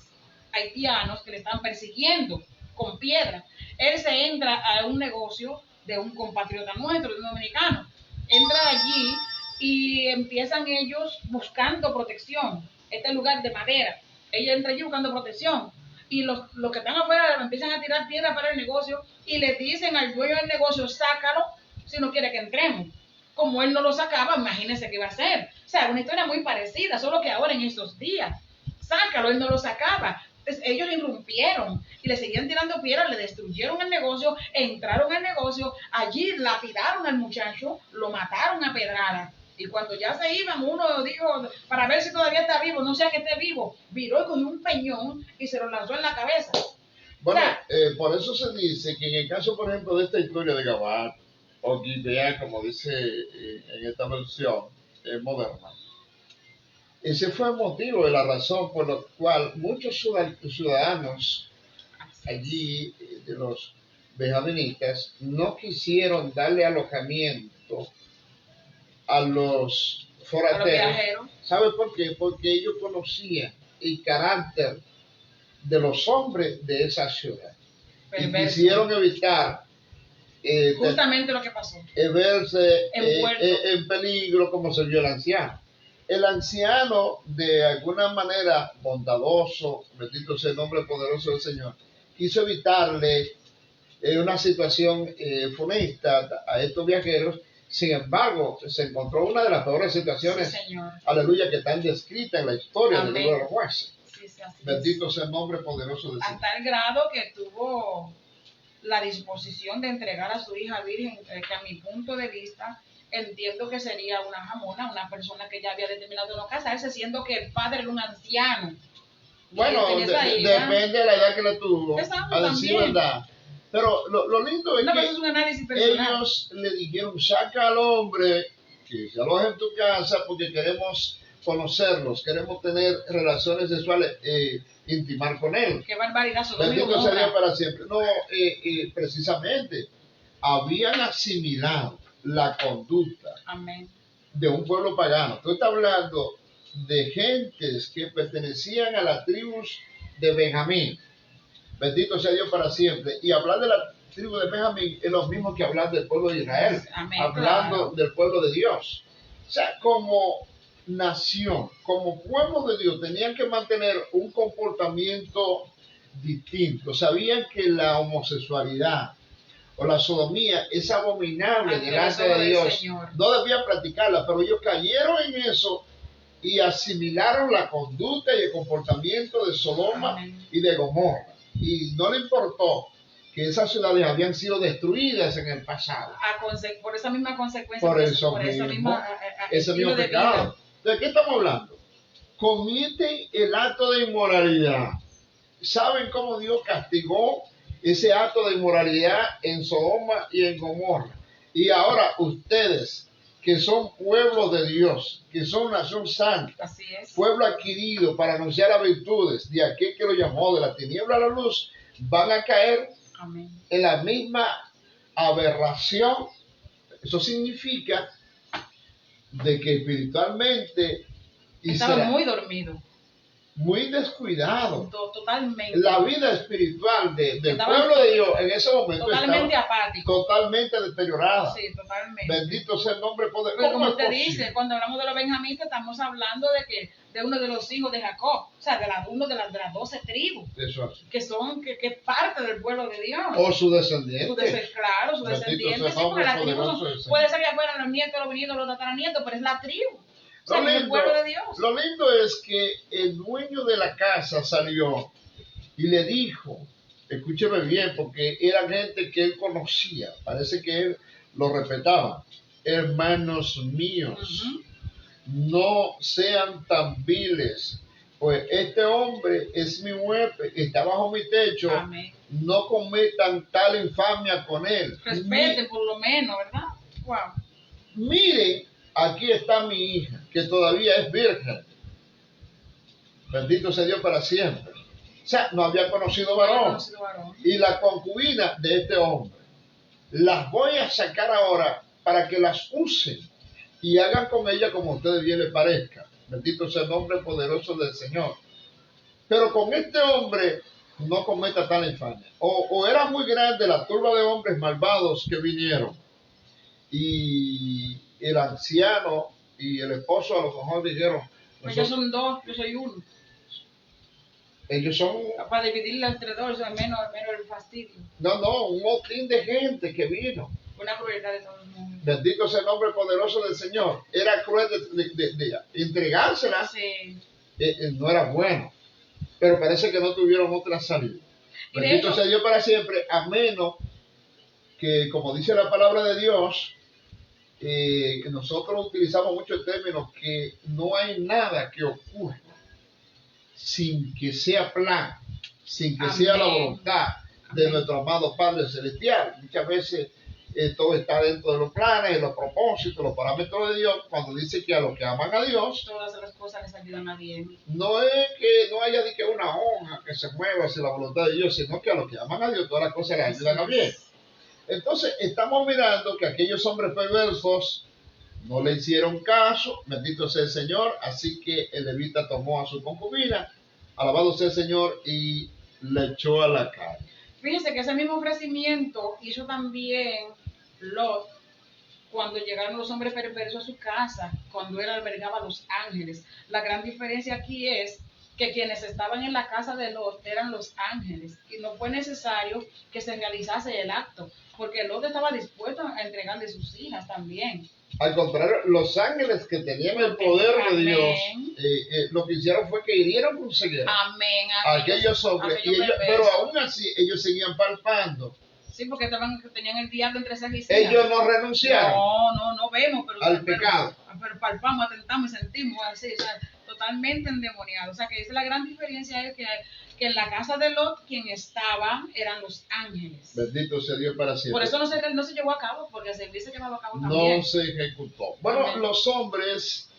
haitianos que le están persiguiendo con piedra. Él se entra a un negocio de un compatriota nuestro, de un dominicano. Entra allí y empiezan ellos buscando protección. Este lugar de madera. Ella entra allí buscando protección. Y los que están afuera empiezan a tirar piedra para el negocio y le dicen al dueño del negocio, sácalo si no quiere que entremos. Como él no lo sacaba, imagínense qué iba a hacer. O sea, una historia muy parecida, solo que ahora en estos días. Sácalo, él no lo sacaba. Entonces, ellos le irrumpieron y le seguían tirando piedras, le destruyeron el negocio, entraron al negocio, allí lapidaron al muchacho, lo mataron a pedradas. Y cuando ya se iban, uno dijo, para ver si todavía está vivo, no sea que esté vivo, viró y cogió un peñón y se lo lanzó en la cabeza. Bueno, por eso se dice que en el caso, por ejemplo, de esta historia de Gabat, o Guinea, como dice en esta versión moderna, ese fue el motivo y la razón por la cual muchos ciudadanos allí, de los benjaministas, no quisieron darle alojamiento a los forasteros. ¿Sabe por qué? Porque ellos conocían el carácter de los hombres de esa ciudad. Y quisieron evitar justamente lo que pasó. Verse en peligro como se vio el anciano. El anciano, de alguna manera bondadoso, bendito sea el nombre poderoso del Señor, quiso evitarle una situación funesta a estos viajeros. Sin embargo, se encontró una de las peores situaciones, sí, aleluya, que están descritas en la historia del libro de los jueces. Sí, bendito sea el nombre poderoso del Señor. Hasta el grado que tuvo la disposición de entregar a su hija virgen, que a mi punto de vista entiendo que sería una jamona, una persona que ya había determinado no casarse, siendo que el padre era un anciano. Bueno, depende de la edad que le tuvo, a decir verdad. Pero lo lindo es que es un análisis personal. Ellos le dijeron, saca al hombre que se aloje en tu casa porque queremos conocerlos, queremos tener relaciones sexuales, intimar con él. Qué barbaridad. Bendito sea Dios para siempre. No, precisamente, habían asimilado la conducta de un pueblo pagano. Tú estás hablando de gentes que pertenecían a las tribus de Benjamín. Bendito sea Dios para siempre. Y hablar de la tribu de Benjamín es lo mismo que hablar del pueblo de Israel. Hablando del pueblo de Dios. O sea, como nación, como pueblo de Dios, tenían que mantener un comportamiento distinto. Sabían que la homosexualidad o la sodomía es abominable delante de Dios. No debían practicarla, pero ellos cayeron en eso y asimilaron la conducta y el comportamiento de Sodoma y de Gomorra. Y no le importó que esas ciudades habían sido destruidas en el pasado. Por esa misma consecuencia. Por eso mismo, ese mismo pecado. ¿De qué estamos hablando? Cometen el acto de inmoralidad. ¿Saben cómo Dios castigó ese acto de inmoralidad en Sodoma y en Gomorra? Y ahora ustedes, que son pueblo de Dios, que son nación santa, pueblo adquirido para anunciar las virtudes de aquel que lo llamó de la tiniebla a la luz, van a caer en la misma aberración. Eso significa de que espiritualmente estaba muy dormido, muy descuidado. Totalmente. La vida espiritual del pueblo de Dios en ese momento totalmente apático, totalmente deteriorada. Sí, totalmente. Bendito sea el nombre poderoso. Pero como usted dice, cuando hablamos de los benjamitas, estamos hablando de uno de los hijos de Jacob, o sea, de uno de las 12 tribus, que es parte del pueblo de Dios. O su descendiente. Claro, su descendiente. Sí, porque la tribu puede ser que fueran los nietos, los bisnietos, los tataranietos, pero es la tribu. Lo lindo es que el dueño de la casa salió y le dijo, escúcheme bien, porque era gente que él conocía, parece que él lo respetaba: hermanos míos, no sean tan viles, pues este hombre es mi huésped, está bajo mi techo. No cometan tal infamia con él. Respeten por lo menos, ¿verdad? Wow. Miren aquí está mi hija, que todavía es virgen. Bendito sea Dios para siempre. O sea, no había conocido varón. Y la concubina de este hombre, las voy a sacar ahora para que las usen y hagan con ella como a ustedes bien les parezca. Bendito sea el nombre poderoso del Señor. Pero con este hombre no cometa tal infamia. O era muy grande la turba de hombres malvados que vinieron. Y el anciano y el esposo a lo mejor dijeron, pues ellos son dos, yo soy uno. Ellos son... Para dividirla entre dos, eso es menos el fastidio. No, un motín de gente que vino. Una crueldad de todo el mundo. Bendito sea el nombre poderoso del Señor. Era cruel de entregársela. Sí. No era bueno. Pero parece que no tuvieron otra salida. Bendito sea Dios para siempre, a menos que, como dice la palabra de Dios, nosotros utilizamos muchos términos que no hay nada que ocurra sin que sea plan, sin que sea la voluntad de nuestro amado Padre Celestial. Muchas veces todo está dentro de los planes, de los propósitos, los parámetros de Dios, cuando dice que a los que aman a Dios, todas las cosas les ayudan a bien. No es que no haya de que una hoja que se mueva hacia la voluntad de Dios, sino que a los que aman a Dios todas las cosas les ayudan a bien. Entonces estamos mirando que aquellos hombres perversos no le hicieron caso, bendito sea el Señor, así que el levita tomó a su concubina, alabado sea el Señor, y le echó a la calle. Fíjense que ese mismo ofrecimiento hizo también Lot cuando llegaron los hombres perversos a su casa, cuando él albergaba a los ángeles. La gran diferencia aquí es que quienes estaban en la casa de Lot eran los ángeles y no fue necesario que se realizase el acto, porque Lot estaba dispuesto a entregarle sus hijas también. Al contrario, los ángeles que tenían el poder de Dios, lo que hicieron fue que hirieron con ceguera a aquellos hombres, pero aún así ellos seguían palpando. Sí, porque tenían el diablo entre cejas y cejas. Ellos no renunciaron no vemos, al pecado. Pero palpamos, atentamos y sentimos así, o sea, totalmente endemoniados. O sea, que esa es la gran diferencia, es que en la casa de Lot quien estaba eran los ángeles. Bendito sea Dios para siempre. Por eso no se llevó a cabo, porque se hubiese llevado a cabo también. No se ejecutó. Bueno, los hombres,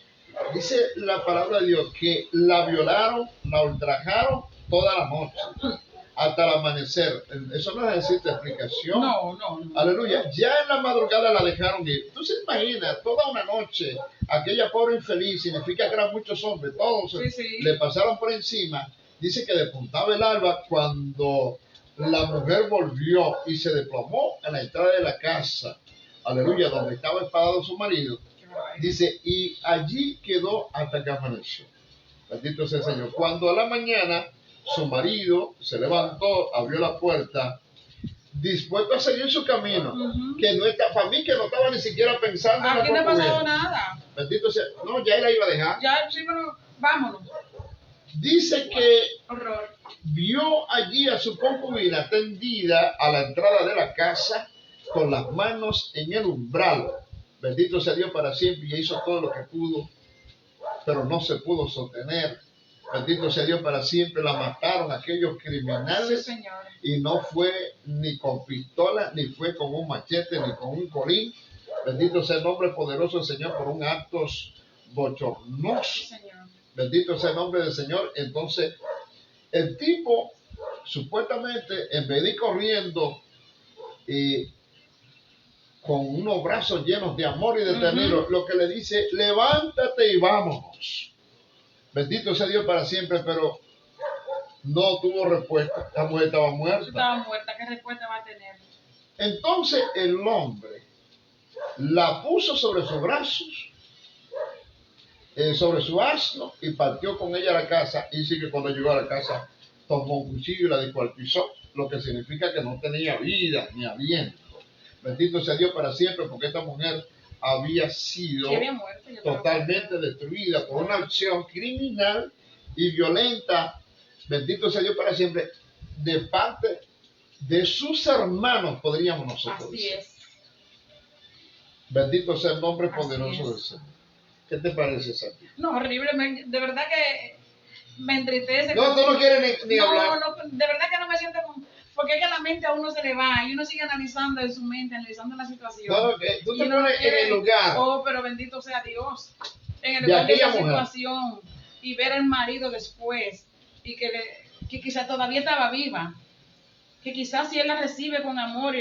dice la palabra de Dios, que la violaron, la ultrajaron toda la noche, hasta el amanecer. Eso no necesita explicación. No. Aleluya. Ya en la madrugada la dejaron ir. Tú se imaginas, toda una noche, aquella pobre infeliz, significa que eran muchos hombres, todos le pasaron por encima. Dice que despuntaba el alba cuando la mujer volvió y se desplomó a la entrada de la casa. Aleluya, donde estaba espadado su marido. Dice, y allí quedó hasta que amaneció. Bendito sea el Señor. Cuando a la mañana su marido se levantó, abrió la puerta, dispuesto a seguir su camino, que no está, para mí que no estaba ni siquiera pensando en la aquí no ha pasado nada. Bendito sea, no, ya él la iba a dejar. Ya, sí, pero vámonos. Dice que horror. Vio allí a su concubina tendida a la entrada de la casa con las manos en el umbral. Bendito sea Dios para siempre, y hizo todo lo que pudo, pero no se pudo sostener. Bendito sea Dios para siempre, la mataron aquellos criminales, sí, señor. Y no fue ni con pistola, ni fue con un machete, ni con un colín. Bendito sea el nombre poderoso del Señor por un acto bochornoso. Sí, señor. Bendito sea el nombre del Señor. Entonces, el tipo, supuestamente, en vez de ir corriendo con unos brazos llenos de amor y de ternura, lo que le dice, levántate y vámonos. Bendito sea Dios para siempre, pero no tuvo respuesta. Esta mujer estaba muerta. Estaba muerta, ¿qué respuesta va a tener? Entonces el hombre la puso sobre sus brazos, sobre su asno, y partió con ella a la casa. Y sí que cuando llegó a la casa tomó un cuchillo y la descuartizó, lo que significa que no tenía vida ni aliento. Bendito sea Dios para siempre, porque esta mujer había sido totalmente destruida por una acción criminal y violenta. Bendito sea Dios para siempre, de parte de sus hermanos, podríamos nosotros decir. Así es. Bendito sea el nombre poderoso del Señor. ¿Qué te parece, Santi? No, horrible, de verdad que me entristece. No, tú no quieres ni hablar. No, de verdad que no me siento porque es que la mente a uno se le va y uno sigue analizando en su mente, analizando la situación. No, tú te Y uno no pones en quiere- el lugar Oh, pero bendito sea Dios. En el de lugar de esa aquella mujer. situación y ver al marido después y que quizás todavía estaba viva, que quizás si él la recibe con amor,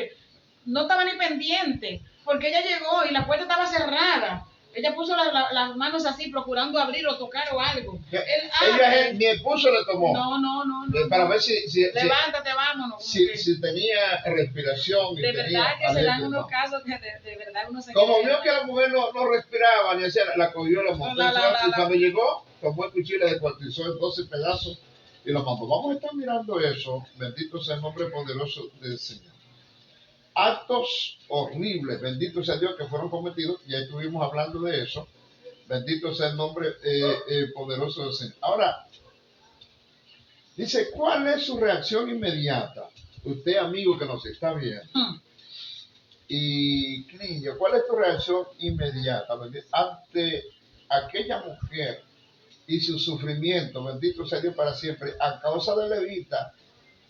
no estaba ni pendiente, porque ella llegó y la puerta estaba cerrada. Ella puso las manos así, procurando abrir o tocar o algo. Él abre. Mi esposo le tomó No. para ver si Levántate, vámonos. si tenía respiración. Y De tenía verdad que se dan alergia, unos no. casos que de verdad uno se Como queda- vio que la mujer no respiraba, ni hacía, la cogió, la montó en su auto, y cuando llegó, tomó el cuchillo, le descuartizó en 12 pedazos y lo mandó. Vamos a estar mirando eso, bendito sea el nombre poderoso del Señor. Actos horribles, bendito sea Dios, que fueron cometidos, ya estuvimos hablando de eso, bendito sea el nombre poderoso del Señor. Ahora, dice, ¿cuál es su reacción inmediata? Usted, amigo que nos está viendo, y niño, ¿cuál es tu reacción inmediata ante aquella mujer y su sufrimiento? Bendito sea Dios para siempre, a causa de levita,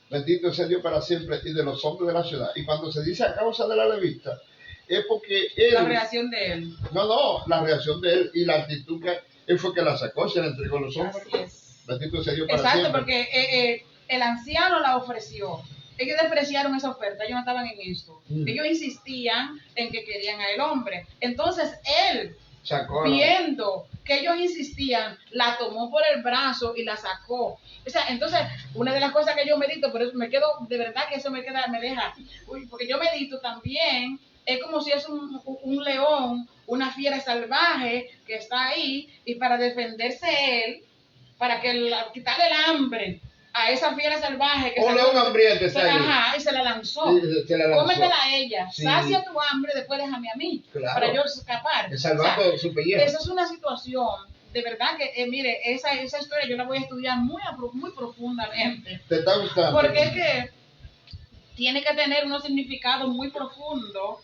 bendito sea Dios para siempre, y de los hombres de la ciudad. Y cuando se dice a causa de la levita, es porque él... La reacción de él. No, la reacción de él y la actitud que él fue que la sacó, se la entregó a los hombres. Así es. Bendito sea Dios para Exacto, siempre. porque el anciano la ofreció. Ellos despreciaron esa oferta, ellos no estaban en esto. Ellos insistían en que querían al hombre. Entonces él, Sacó viendo que ellos insistían, la tomó por el brazo y la sacó. O sea, entonces, una de las cosas que yo medito, pero me quedo, de verdad que eso me deja, porque yo medito también, es como si es un león, una fiera salvaje que está ahí, y para defenderse él, para quitarle el hambre a esa fiera salvaje que un león hambriento está ahí. Ajá, y se la lanzó. Cómetela a ella, sí. Sacia tu hambre, después déjame a mí, claro, para yo escapar. Salvando su pellejo. Esa es una situación, de verdad que, mire, esa historia yo la voy a estudiar muy profundamente. ¿Te está gustando? Porque es que tiene que tener unos significados muy profundos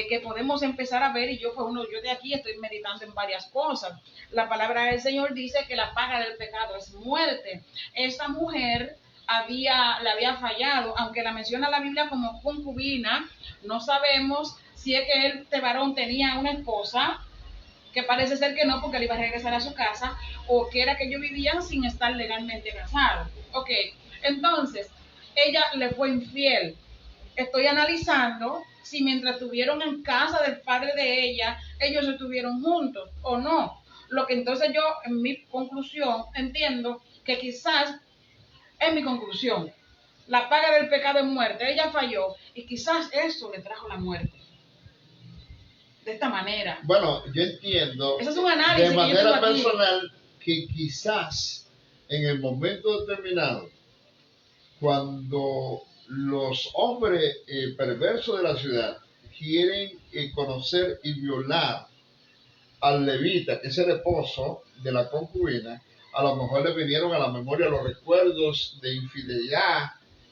que podemos empezar a ver, y yo de aquí estoy meditando en varias cosas. La palabra del Señor dice que la paga del pecado es muerte. Esta mujer le había fallado, aunque la menciona la Biblia como concubina. No sabemos si es que este varón tenía una esposa, que parece ser que no, porque él iba a regresar a su casa, o que era que ellos vivían sin estar legalmente casados. Ok, entonces, ella le fue infiel. Estoy analizando si mientras estuvieron en casa del padre de ella, ellos estuvieron juntos o no. Lo que entonces yo, en mi conclusión, entiendo que quizás, en mi conclusión, la paga del pecado es muerte. Ella falló y quizás eso le trajo la muerte. De esta manera. Bueno, yo entiendo Eso es un análisis de manera que yo tengo aquí. personal que quizás en el momento determinado, cuando los hombres perversos de la ciudad quieren conocer y violar al levita, que es el esposo de la concubina, a lo mejor le vinieron a la memoria los recuerdos de infidelidad,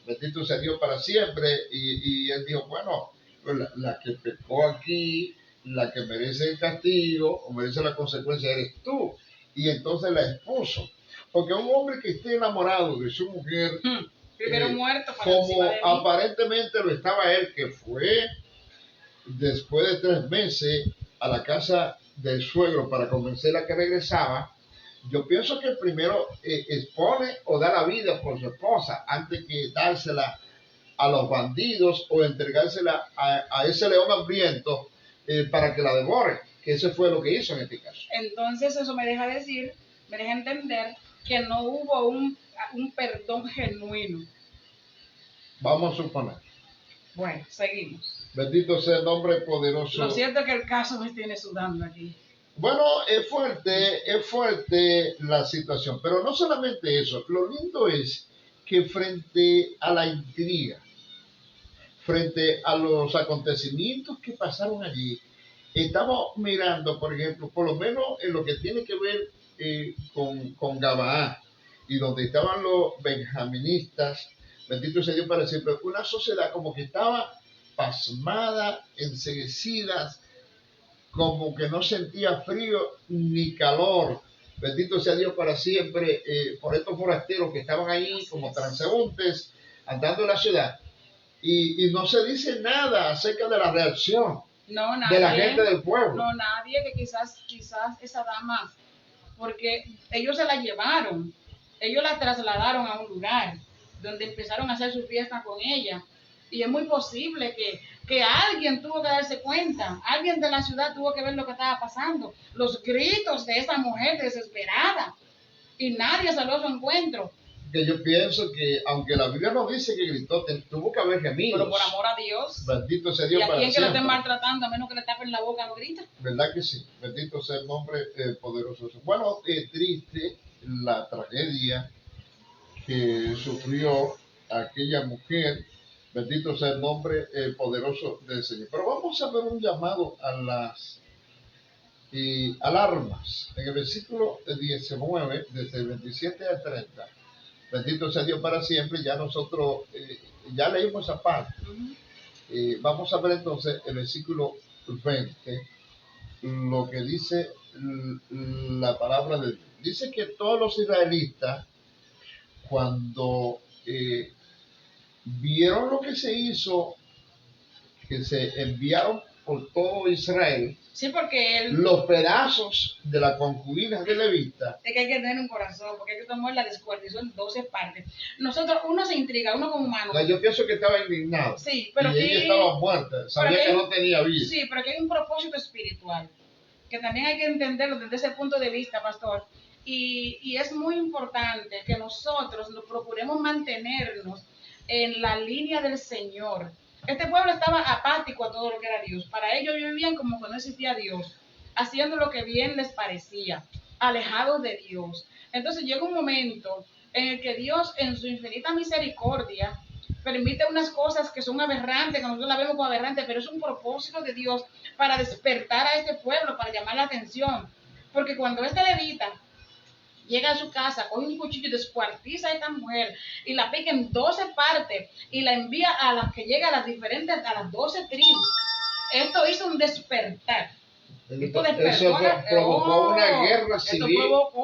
bendito sea Dios para siempre, y él dijo, bueno, pues la que pecó aquí, la que merece el castigo o merece la consecuencia eres tú. Y entonces la expuso. Porque un hombre que esté enamorado de su mujer, primero muerto para como aparentemente lo estaba él, que fue después de 3 meses a la casa del suegro para convencerla que regresaba, yo pienso que el primero expone o da la vida por su esposa antes que dársela a los bandidos o entregársela a ese león hambriento para que la devore, que eso fue lo que hizo en este caso. Entonces eso me deja entender que no hubo un perdón genuino. Vamos a suponer. Bueno, seguimos. Bendito sea el nombre poderoso. Lo cierto es que el caso me tiene sudando aquí. Bueno, es fuerte la situación, pero no solamente eso, lo lindo es que frente a la intriga, frente a los acontecimientos que pasaron allí, estamos mirando, por ejemplo, por lo menos en lo que tiene que ver con Gabaá, y donde estaban los benjaministas, bendito sea Dios para siempre, una sociedad como que estaba pasmada, enceguecida, como que no sentía frío ni calor. Bendito sea Dios para siempre por estos forasteros que estaban ahí como transeúntes andando en la ciudad. y no se dice nada acerca de la reacción No, nadie. de la gente del pueblo. No, nadie, que quizás esa dama, porque ellos se la llevaron, ellos la trasladaron a un lugar donde empezaron a hacer su fiesta con ella. Y es muy posible que alguien tuvo que darse cuenta, alguien de la ciudad tuvo que ver lo que estaba pasando, los gritos de esa mujer desesperada, y nadie salió a su encuentro. Que yo pienso que, aunque la Biblia no dice que gritó, tuvo que haber gemidos. Pero por amor a Dios. Bendito sea Y Dios a para quien que lo siempre. estén maltratando, a menos que le tapen la boca, no grita. ¿Verdad que sí? Bendito sea el nombre poderoso. Bueno, triste la tragedia que sufrió aquella mujer. Bendito sea el nombre poderoso del Señor. Pero vamos a ver un llamado a las alarmas. En el versículo 19, desde el 27 al 30. Bendito sea Dios para siempre. Ya nosotros, ya leímos esa parte. Vamos a ver entonces el versículo 20, lo que dice la palabra de Dios. Dice que todos los israelitas, cuando vieron lo que se hizo, que se enviaron por todo Israel, sí, porque los pedazos de la concubina de Levita. Es que hay que tener un corazón, porque hay que tomar la descuartizó en 12 partes. Nosotros, uno se intriga, uno como humano. Yo pienso que estaba indignado. Sí, pero y ella estaba muerta, sabía que no tenía vida. Sí, pero que hay un propósito espiritual, que también hay que entenderlo desde ese punto de vista, pastor. Y es muy importante que nosotros lo procuremos mantenernos en la línea del Señor. Este pueblo estaba apático a todo lo que era Dios. Para ellos vivían como que no existía Dios, haciendo lo que bien les parecía, alejados de Dios. Entonces llega un momento en el que Dios, en su infinita misericordia, permite unas cosas que son aberrantes, que nosotros la vemos como aberrantes, pero es un propósito de Dios para despertar a este pueblo, para llamar la atención. Porque cuando este levita llega a su casa, coge un cuchillo y descuartiza a esta mujer y la pica en 12 partes y la envía a las que llega a las 12 tribus. Esto hizo un despertar. Eso provocó una guerra civil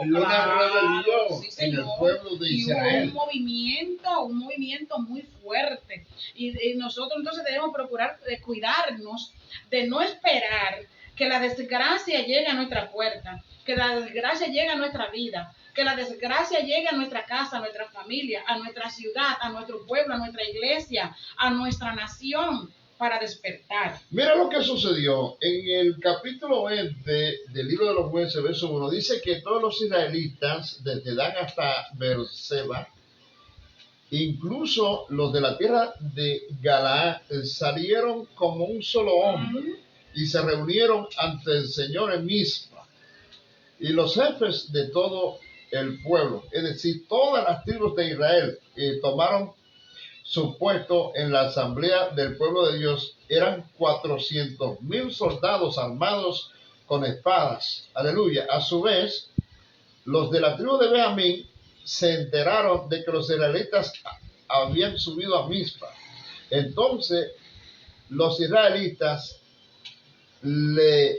y una rebelión en el pueblo de Israel. Y hubo un movimiento muy fuerte. Y nosotros entonces debemos procurar cuidarnos de no esperar que la desgracia llegue a nuestra puerta, que la desgracia llegue a nuestra vida, que la desgracia llegue a nuestra casa, a nuestra familia, a nuestra ciudad, a nuestro pueblo, a nuestra iglesia, a nuestra nación, para despertar. Mira lo que sucedió en el capítulo 20 del libro de los Jueces, verso 1. Dice que todos los israelitas, desde Dan hasta Beerseba, incluso los de la tierra de Galaad, salieron como un solo hombre y se reunieron ante el Señor en Mizpa. Y los jefes de todo el pueblo, es decir, todas las tribus de Israel, tomaron su puesto en la asamblea del pueblo de Dios. Eran 400,000 soldados armados con espadas. Aleluya. A su vez, los de la tribu de Benjamín se enteraron de que los israelitas habían subido a Mizpa. Entonces, los israelitas le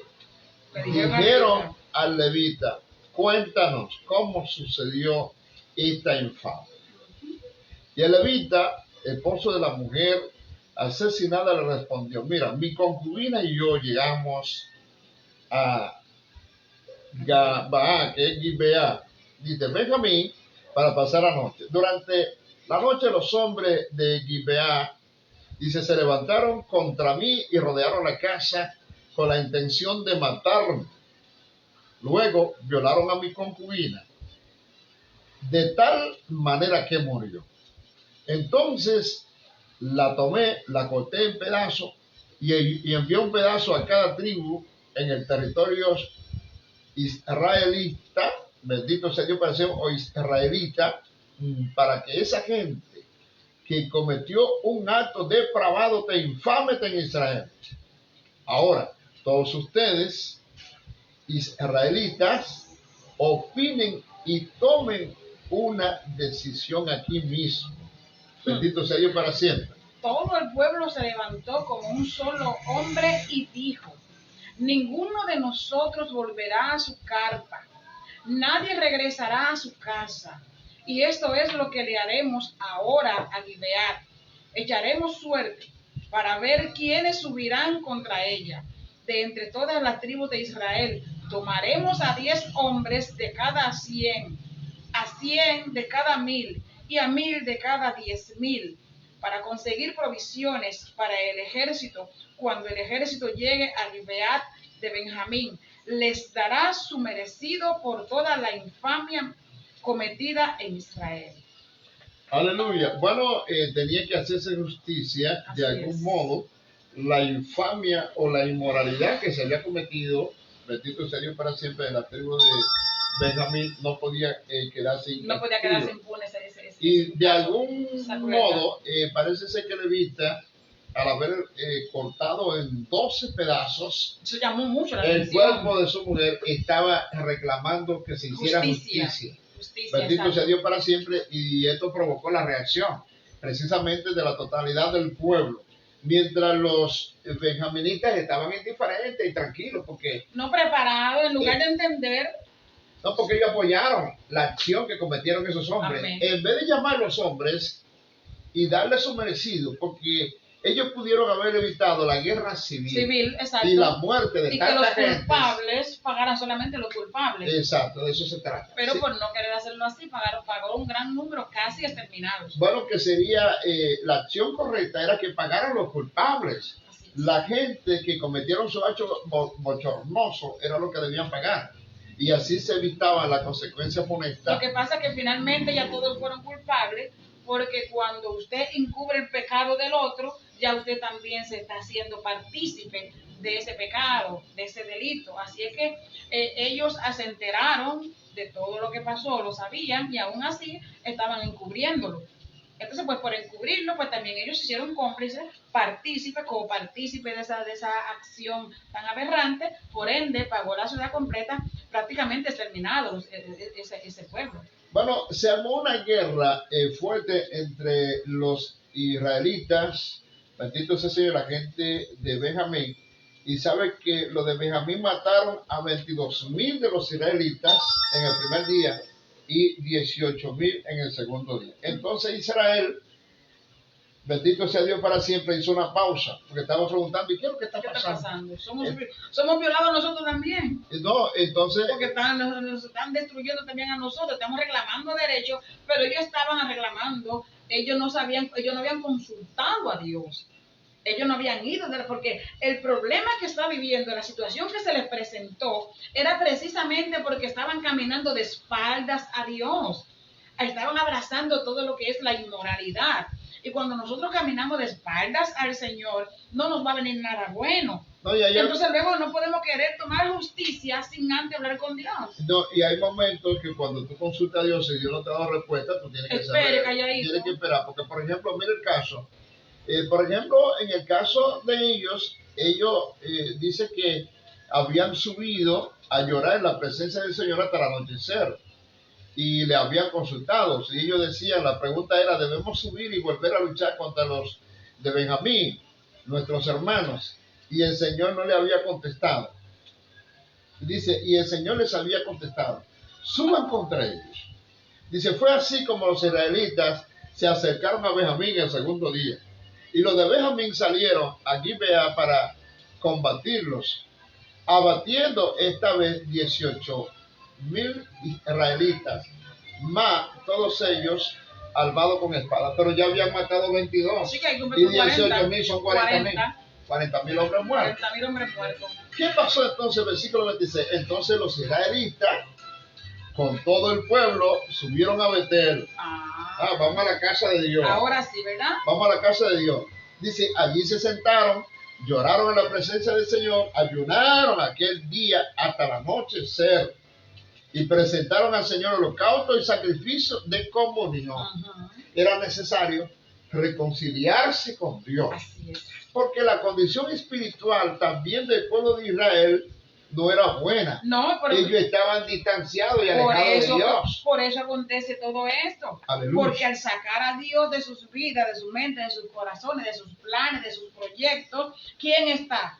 dijeron al levita: cuéntanos cómo sucedió esta infamia. Y el levita, esposo de la mujer asesinada, le respondió: mira, mi concubina y yo llegamos a Gabaa, que es Gibea, dice Benjamín, para pasar la noche. Durante la noche los hombres de Gibea, dice, se levantaron contra mí y rodearon la casa con la intención de matarme. Luego violaron a mi concubina, de tal manera que murió. Entonces la tomé, la corté en pedazos y envié un pedazo a cada tribu en el territorio israelita, bendito sea Dios para ser o israelita, para que esa gente que cometió un acto depravado te infame en Israel. Ahora, todos ustedes, israelitas, opinen y tomen una decisión aquí mismo. Bendito sea Dios para siempre. Todo el pueblo se levantó como un solo hombre y dijo: ninguno de nosotros volverá a su carpa, nadie regresará a su casa. Y esto es lo que le haremos ahora a Gibeat. echaremos suerte para ver quiénes subirán contra ella. De entre todas las tribus de Israel, tomaremos a 10 hombres de cada 100, a 100 de cada 1000 y a 1000 de cada 10,000, para conseguir provisiones para el ejército. Cuando el ejército llegue a Gibeat de Benjamín, les dará su merecido por toda la infamia cometida en Israel. Aleluya. Bueno, tenía que hacerse justicia de algún modo. La infamia o la inmoralidad que se había cometido, bendito sea Dios para siempre, de la tribu de Benjamín, no podía quedarse impune. No podía quedarse impune ese y de algún modo, parece ser que Levita, al haber cortado en 12 pedazos, eso llamó mucho la el atención. cuerpo de su mujer, estaba reclamando que se hiciera justicia. Bendito sea Dios para siempre, y esto provocó la reacción precisamente de la totalidad del pueblo. Mientras los benjaminitas estaban indiferentes y tranquilos porque... no preparados, en lugar de entender... no, porque ellos apoyaron la acción que cometieron esos hombres. Amén. En vez de llamar a los hombres y darles su merecido, porque ellos pudieron haber evitado la guerra civil exacto, y la muerte de tanta gente. Y que los culpables pagaran solamente los culpables. Exacto, de eso se trata. Pero por no querer hacerlo así, pagó un gran número, casi exterminados. Bueno, que sería, la acción correcta era que pagaran los culpables. La gente que cometieron su hecho bochornoso era lo que debían pagar. Y así se evitaban las consecuencias funestas. Lo que pasa es que finalmente ya todos fueron culpables, porque cuando usted encubre el pecado del otro, ya usted también se está haciendo partícipe de ese pecado, de ese delito. Así es que ellos se enteraron de todo lo que pasó, lo sabían, y aún así estaban encubriéndolo. Entonces, pues por encubrirlo, pues también ellos se hicieron cómplices, copartícipes de esa acción tan aberrante. Por ende, pagó la ciudad completa, prácticamente exterminado ese pueblo. Bueno, se armó una guerra fuerte entre los israelitas, bendito sea Señor, la gente de Benjamín, y sabe que los de Benjamín mataron a 22,000 de los israelitas en el primer día y 18,000 en el segundo día. Entonces Israel, bendito sea Dios para siempre, hizo una pausa, porque estaba preguntando, ¿y qué es lo que está pasando? ¿Somos violados nosotros también? No, entonces... porque nos están destruyendo también a nosotros, estamos reclamando derechos, pero ellos estaban reclamando, ellos no habían consultado a Dios. Ellos no habían ido, porque el problema que está viviendo, la situación que se les presentó, era precisamente porque estaban caminando de espaldas a Dios. Estaban abrazando todo lo que es la inmoralidad. Y cuando nosotros caminamos de espaldas al Señor, no nos va a venir nada bueno. No, entonces luego no podemos querer tomar justicia sin antes hablar con Dios. No, y hay momentos que cuando tú consultas a Dios y Dios no te da respuesta, tú tienes que saber, tienes que esperar. Porque, por ejemplo, mira el caso. En el caso de ellos dice que habían subido a llorar en la presencia del Señor hasta el anochecer y le habían consultado. Y ellos decían, la pregunta era, ¿debemos subir y volver a luchar contra los de Benjamín, nuestros hermanos? Y el Señor no le había contestado. Dice, y el Señor les había contestado, suban contra ellos. Dice, fue así como los israelitas se acercaron a Benjamín el segundo día. Y los de Benjamín salieron a Gibea para combatirlos, abatiendo esta vez 18,000 israelitas, más todos ellos armados con espada. Pero ya habían matado 22. Sí, que y 18,000 son 40,000. 40,000 hombres muertos. 40,000 hombres muertos. ¿Qué pasó entonces? Versículo 26. Entonces los israelitas, con todo el pueblo, subieron a Betel. Vamos a la casa de Dios. Ahora sí, ¿verdad? Vamos a la casa de Dios. Dice, allí se sentaron, lloraron en la presencia del Señor, ayunaron aquel día hasta el anochecer y presentaron al Señor holocausto y sacrificio de comunión. Era necesario reconciliarse con Dios. Así es. Porque la condición espiritual también del pueblo de Israel no era buena. No, ellos estaban distanciados y alejados de Dios. Por eso acontece todo esto. Aleluya. Porque al sacar a Dios de sus vidas, de su mente, de sus corazones, de sus planes, de sus proyectos, ¿quién está?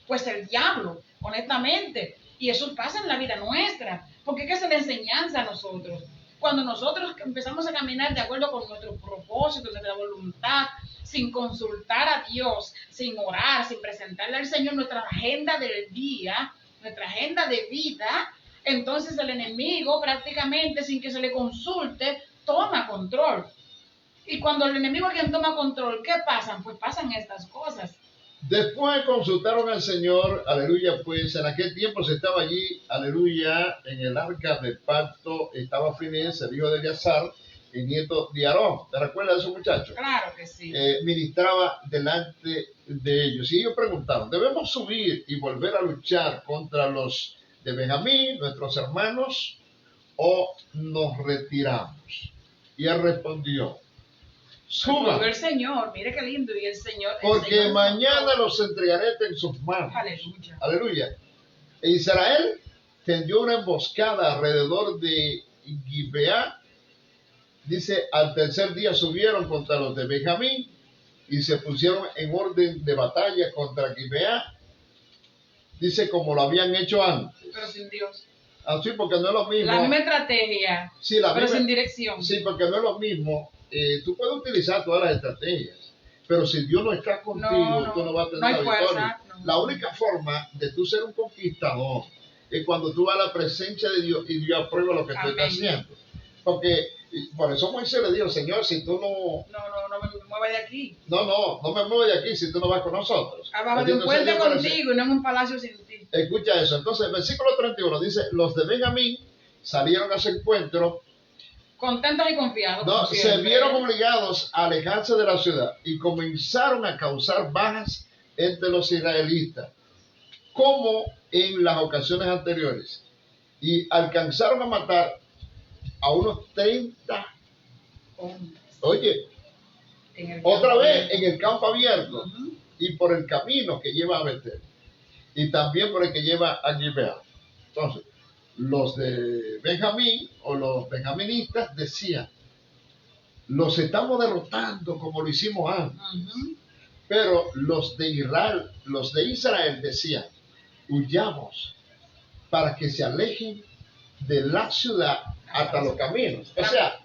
Pues el diablo, honestamente. Y eso pasa en la vida nuestra. Porque ¿qué es la enseñanza a nosotros? Cuando nosotros empezamos a caminar de acuerdo con nuestros propósitos, nuestra voluntad, sin consultar a Dios, sin orar, sin presentarle al Señor nuestra agenda del día, nuestra agenda de vida, entonces el enemigo prácticamente sin que se le consulte toma control. Y cuando el enemigo es quien toma control, ¿qué pasa? Pues pasan estas cosas. Después consultaron al Señor, aleluya, pues en aquel tiempo se estaba allí, aleluya, en el arca del pacto, estaba Finés, el hijo de Eleazar, el nieto de Aarón. ¿Te recuerdas de esos muchachos? Claro que sí. Ministraba delante de ellos. Y ellos preguntaron, ¿debemos subir y volver a luchar contra los de Benjamín, nuestros hermanos, o nos retiramos? Y él respondió, suban, El Señor, mire qué lindo, y el Señor. porque mañana los entregaré en sus manos. Aleluya. Aleluya. E Israel tendió una emboscada alrededor de Gibeá. Dice, al tercer día subieron contra los de Benjamín y se pusieron en orden de batalla contra Gibeá. Dice, como lo habían hecho antes. Pero sin Dios. Así, porque no es lo mismo. La misma estrategia, Sí, la pero misma- sin dirección. Sí, porque no es lo mismo. Tú puedes utilizar todas las estrategias, pero si Dios no está contigo, No, tú no vas a tener no hay la victoria. fuerza, no. La única forma de tú ser un conquistador es cuando tú vas a la presencia de Dios y Dios aprueba lo que tú Amén. estás haciendo. Porque por eso Moisés le dijo, Señor, si tú no No me mueva de aquí. no me mueves de aquí si tú no vas con nosotros. Abajo de un Entonces, puente Dios parece- contigo y no en un palacio sin ti. Escucha eso. Entonces, versículo 31 dice, los de Benjamín salieron a su encuentro. Contentos y confiados. No, como se siempre. vieron obligados a alejarse de la ciudad y comenzaron a causar bajas entre los israelitas, como en las ocasiones anteriores, y alcanzaron a matar a unos 30, Hombres. oye, En el otra campo. vez en el campo abierto Ujú. y por el camino que lleva a Betel, y también por el que lleva a Gibeá. Entonces, los de Benjamín o los benjaministas decían, los estamos derrotando como lo hicimos antes. Ujú. Pero los de Israel decían, huyamos para que se alejen de la ciudad hasta los caminos. O sea,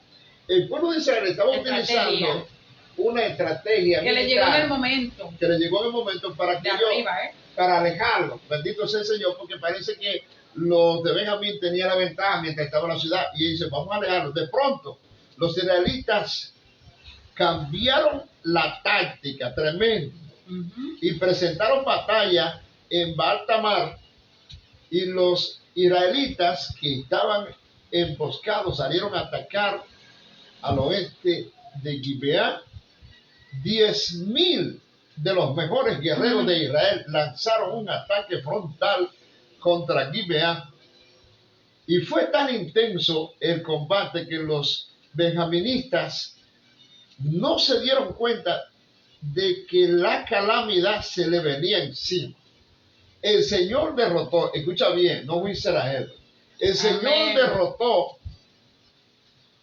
el pueblo de Israel estaba Estrategia. utilizando una estrategia Que le llegó en el momento. que le llegó en el momento para que De ellos, arriba, para alejarlos. Bendito sea el Señor, porque parece que los de Benjamín tenían la ventaja mientras estaba en la ciudad y dice, vamos a alejarlos. De pronto, los israelitas cambiaron la táctica tremendo Ujú. y presentaron batalla en Baal-Tamar, y los israelitas que estaban emboscados salieron a atacar al oeste de Gibeá. 10,000 de los mejores guerreros de Israel lanzaron un ataque frontal contra Gibeá, y fue tan intenso el combate que los benjaministas no se dieron cuenta de que la calamidad se le venía encima. El Señor derrotó, escucha bien, no fue Israel. El Señor Amén. derrotó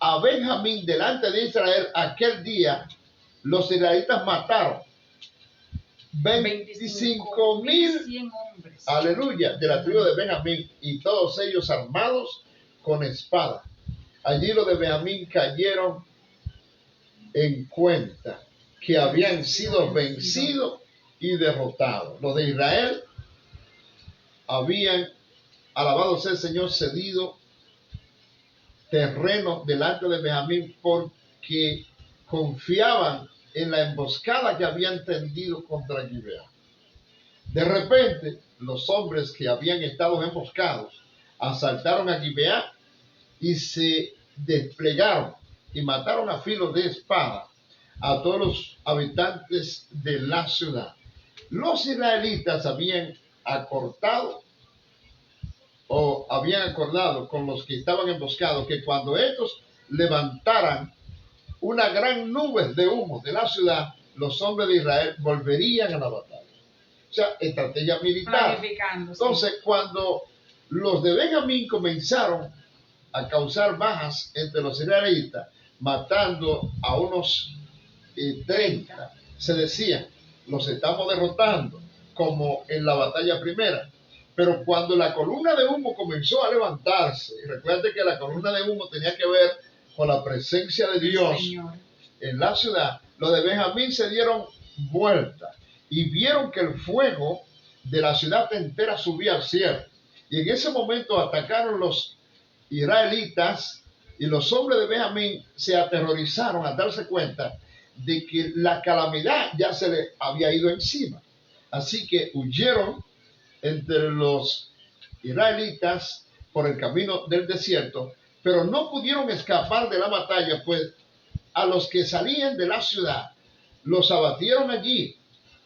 a Benjamín delante de Israel aquel día. Los israelitas mataron 25,000, 25,100 hombres. aleluya, de la tribu de Benjamín, y todos ellos armados con espada. Allí los de Benjamín cayeron en cuenta que habían sido vencidos y derrotados. Los de Israel habían, alabado sea el Señor, cedido terreno delante de Benjamín porque confiaban en la emboscada que habían tendido contra Gibeá. De repente, los hombres que habían estado emboscados asaltaron a Gibeá y se desplegaron y mataron a filo de espada a todos los habitantes de la ciudad. Los israelitas habían acordado con los que estaban emboscados que cuando estos levantaran una gran nube de humo de la ciudad, los hombres de Israel volverían a la batalla. O sea, estrategia militar. Planificando. Entonces, cuando los de Benjamín comenzaron a causar bajas entre los israelitas, matando a unos 30, se decían, los estamos derrotando, como en la batalla primera. Pero cuando la columna de humo comenzó a levantarse, y recuerde que la columna de humo tenía que ver con la presencia de Dios Señor. en la ciudad, los de Benjamín se dieron vuelta y vieron que el fuego de la ciudad entera subía al cielo. Y en ese momento atacaron los israelitas y los hombres de Benjamín se aterrorizaron al darse cuenta de que la calamidad ya se le había ido encima. Así que huyeron entre los israelitas por el camino del desierto, pero no pudieron escapar de la batalla, pues a los que salían de la ciudad los abatieron allí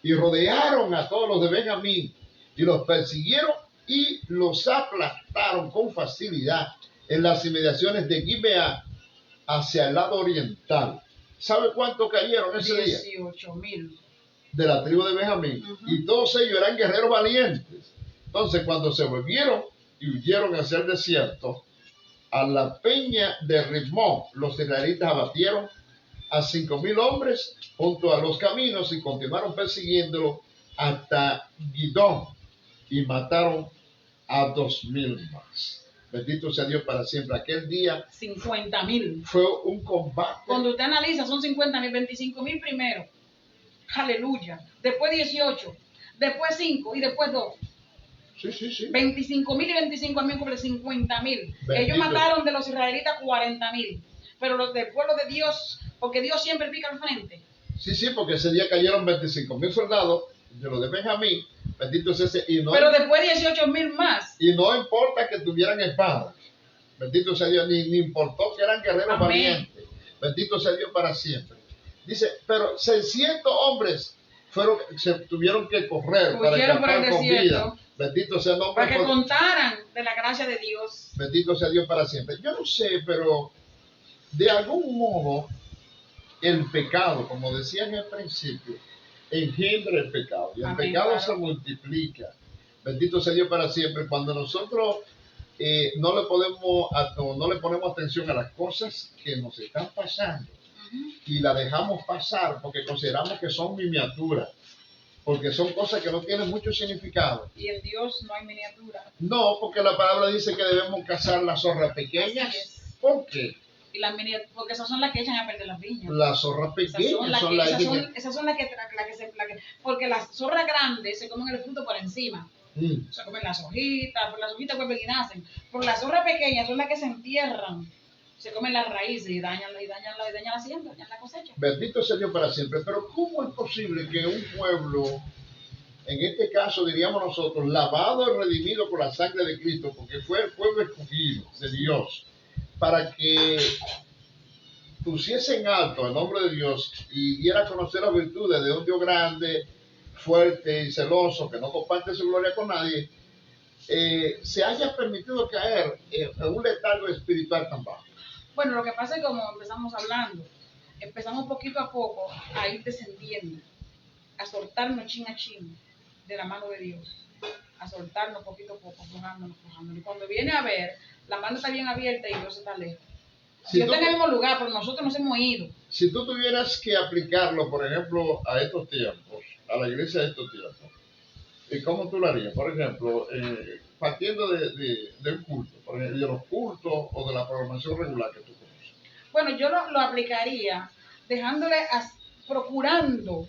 y rodearon a todos los de Benjamín y los persiguieron y los aplastaron con facilidad en las inmediaciones de Gibeá hacia el lado oriental. ¿Sabe cuánto cayeron ese día? 18,000. De la tribu de Benjamín. Y todos ellos eran guerreros valientes. Entonces, cuando se volvieron y huyeron hacia el desierto, a la peña de Rimón, los israelitas abatieron a 5,000 hombres junto a los caminos y continuaron persiguiéndolo hasta Gidón y mataron a 2,000 más. Bendito sea Dios para siempre. Aquel día 50,000. fue un combate. Cuando usted analiza, son 50,000, 25,000 primero. Aleluya. Después 18, después 5 y después 2. Sí. 25,000 y 25,000 sobre 50,000. Ellos mataron de los israelitas 40,000. Pero los del pueblo de Dios, porque Dios siempre pica al frente. Sí, porque ese día cayeron 25,000 soldados de los de Benjamín. Bendito sea ese. Pero después 18,000 más. Y no importa que tuvieran espadas. Bendito sea Dios, ni importó que eran guerreros Amén. valientes. Bendito sea Dios para siempre. Dice, pero 600 hombres se tuvieron que correr para escapar con vida. Bendito sea el nombre. Para que contaran de la gracia de Dios. Bendito sea Dios para siempre. Yo no sé, pero de algún modo el pecado, como decía en el principio, engendra el pecado. Y el Amén, pecado claro. se multiplica. Bendito sea Dios para siempre. Cuando nosotros no le ponemos atención a las cosas que nos están pasando y la dejamos pasar porque consideramos que son miniaturas, porque son cosas que no tienen mucho significado. Y en Dios no hay miniatura. No, porque la palabra dice que debemos cazar las zorras Así pequeñas. es. ¿Por qué? Y las porque esas son las que echan a perder las viñas. Las zorras pequeñas son las que... Porque las zorras grandes se comen el fruto por encima. Se comen las hojitas, por las hojitas pues y nacen. Por las zorras pequeñas son las que se entierran, se comen las raíces y dañan la siembra, dañan la cosecha. Bendito sea Dios para siempre. Pero ¿cómo es posible que un pueblo, en este caso diríamos nosotros, lavado y redimido por la sangre de Cristo, porque fue el pueblo escogido de Dios, para que pusiese en alto el nombre de Dios y diera a conocer las virtudes de un Dios grande, fuerte y celoso, que no comparte su gloria con nadie, se haya permitido caer en un letargo espiritual tan bajo? Bueno, lo que pasa es que como empezamos hablando, empezamos poquito a poco a ir descendiendo, a soltarnos chin a chin de la mano de Dios, a soltarnos poquito a poco, aflojándonos. Y cuando viene a ver, la mano está bien abierta y Dios está lejos. Dios está en el mismo lugar, pero nosotros nos hemos ido. Si tú tuvieras que aplicarlo, por ejemplo, a estos tiempos, a la iglesia de estos tiempos, ¿y cómo tú lo harías? Por ejemplo, partiendo de un culto, por ejemplo, de los cultos o de la programación regular que tú conoces. Bueno, yo lo aplicaría procurando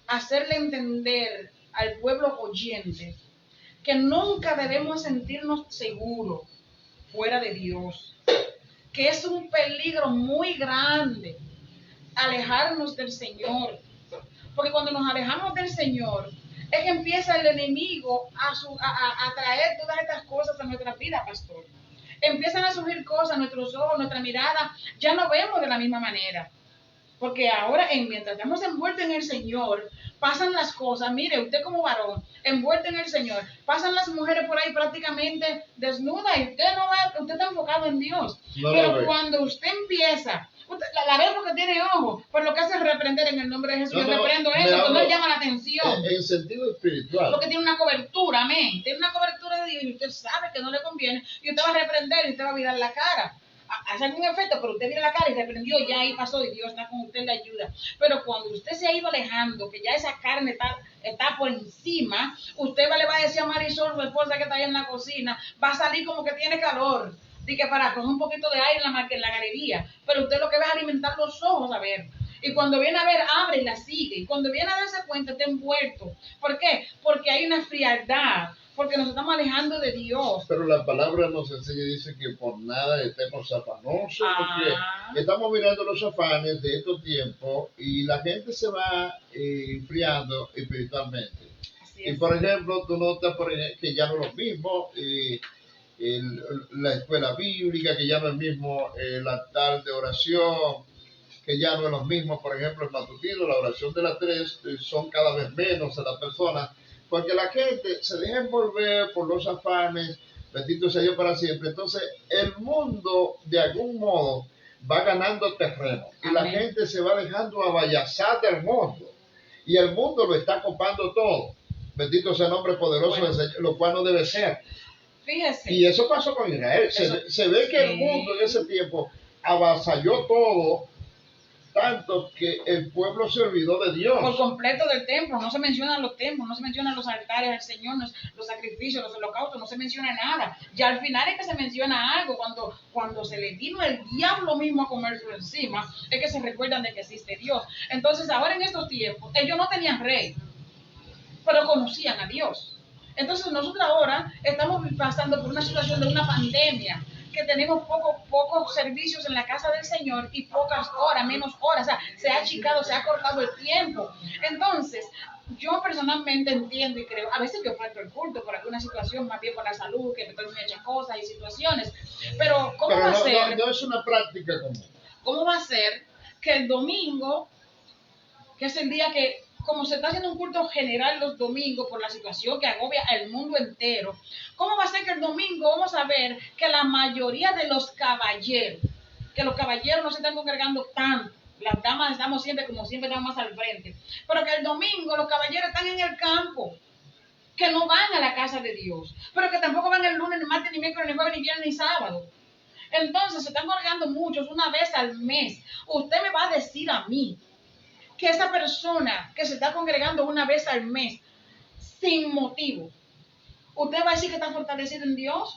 hacerle entender al pueblo oyente que nunca debemos sentirnos seguros fuera de Dios, que es un peligro muy grande alejarnos del Señor, porque cuando nos alejamos del Señor es que empieza el enemigo a traer todas estas cosas a nuestra vida, pastor. Empiezan a surgir cosas, nuestros ojos, nuestra mirada, ya no vemos de la misma manera. Porque ahora, mientras estamos envueltos en el Señor, pasan las cosas. Mire, usted como varón, envuelto en el Señor, pasan las mujeres por ahí prácticamente desnudas y usted está enfocado en Dios. Pero cuando usted empieza, la ve porque tiene ojos, pero lo que hace es reprender en el nombre de Jesús. Yo reprendo eso, porque no llama la atención. En sentido espiritual. Porque tiene una cobertura, amén. Tiene una cobertura de Dios y usted sabe que no le conviene y usted va a reprender y usted va a virar la cara. Hace algún efecto, pero usted mira la cara y reprendió, ya ahí pasó y Dios está con usted, le ayuda. Pero cuando usted se ha ido alejando, que ya esa carne está por encima, usted le va a decir a Marisol, su esposa que está ahí en la cocina, va a salir como que tiene calor, y que para coger un poquito de aire en la galería, pero usted lo que va a alimentar los ojos, a ver. Y cuando viene a ver, abre y la sigue. Y cuando viene a darse cuenta, está envuelto. ¿Por qué? Porque hay una frialdad. Porque nos estamos alejando de Dios. Pero la palabra nos enseña y dice que por nada estemos afanosos, porque estamos mirando los afanes de estos tiempos y la gente se va enfriando espiritualmente. Y por ejemplo, tú notas que ya no es lo mismo la escuela bíblica, que ya no es lo mismo el altar de oración, que ya no es lo mismo, por ejemplo, el matutino, la oración de las 3, son cada vez menos a las personas, porque la gente se deja envolver por los afanes, bendito sea Dios para siempre. Entonces, el mundo, de algún modo, va ganando terreno. Y la gente se va dejando abayazar del mundo. Y el mundo lo está copando todo. Bendito sea el nombre poderoso del Señor, lo cual no debe ser. Fíjese. Y eso pasó con Israel. Se ve que el mundo en ese tiempo avasalló todo, tanto que el pueblo se olvidó de Dios. Por completo del templo, no se mencionan los templos, no se mencionan los altares al Señor, los sacrificios, los holocaustos, no se menciona nada. Ya al final es que se menciona algo, cuando se le vino el diablo mismo a comérselo encima, es que se recuerdan de que existe Dios. Entonces ahora en estos tiempos, ellos no tenían rey, pero conocían a Dios. Entonces nosotros ahora estamos pasando por una situación de una pandemia, que tenemos pocos servicios en la casa del Señor y pocas horas, menos horas, o sea, se ha achicado, se ha cortado el tiempo. Entonces, yo personalmente entiendo y creo, a veces yo falto el culto por alguna situación, más bien por la salud, que me estoy muchas cosas y situaciones, pero ¿cómo va a ser? No es una práctica común. ¿Cómo va a ser que el domingo, que es el día que, como se está haciendo un culto general los domingos por la situación que agobia al mundo entero, ¿cómo va a ser que el domingo vamos a ver que la mayoría de los caballeros, que los caballeros no se están congregando tanto, las damas estamos siempre, como siempre, estamos más al frente, pero que el domingo los caballeros están en el campo, que no van a la casa de Dios, pero que tampoco van el lunes, ni martes, ni miércoles, ni jueves, ni viernes, ni sábado? Entonces se están congregando muchos una vez al mes. Usted me va a decir a mí que esa persona que se está congregando una vez al mes sin motivo, usted va a decir que está fortalecido en Dios,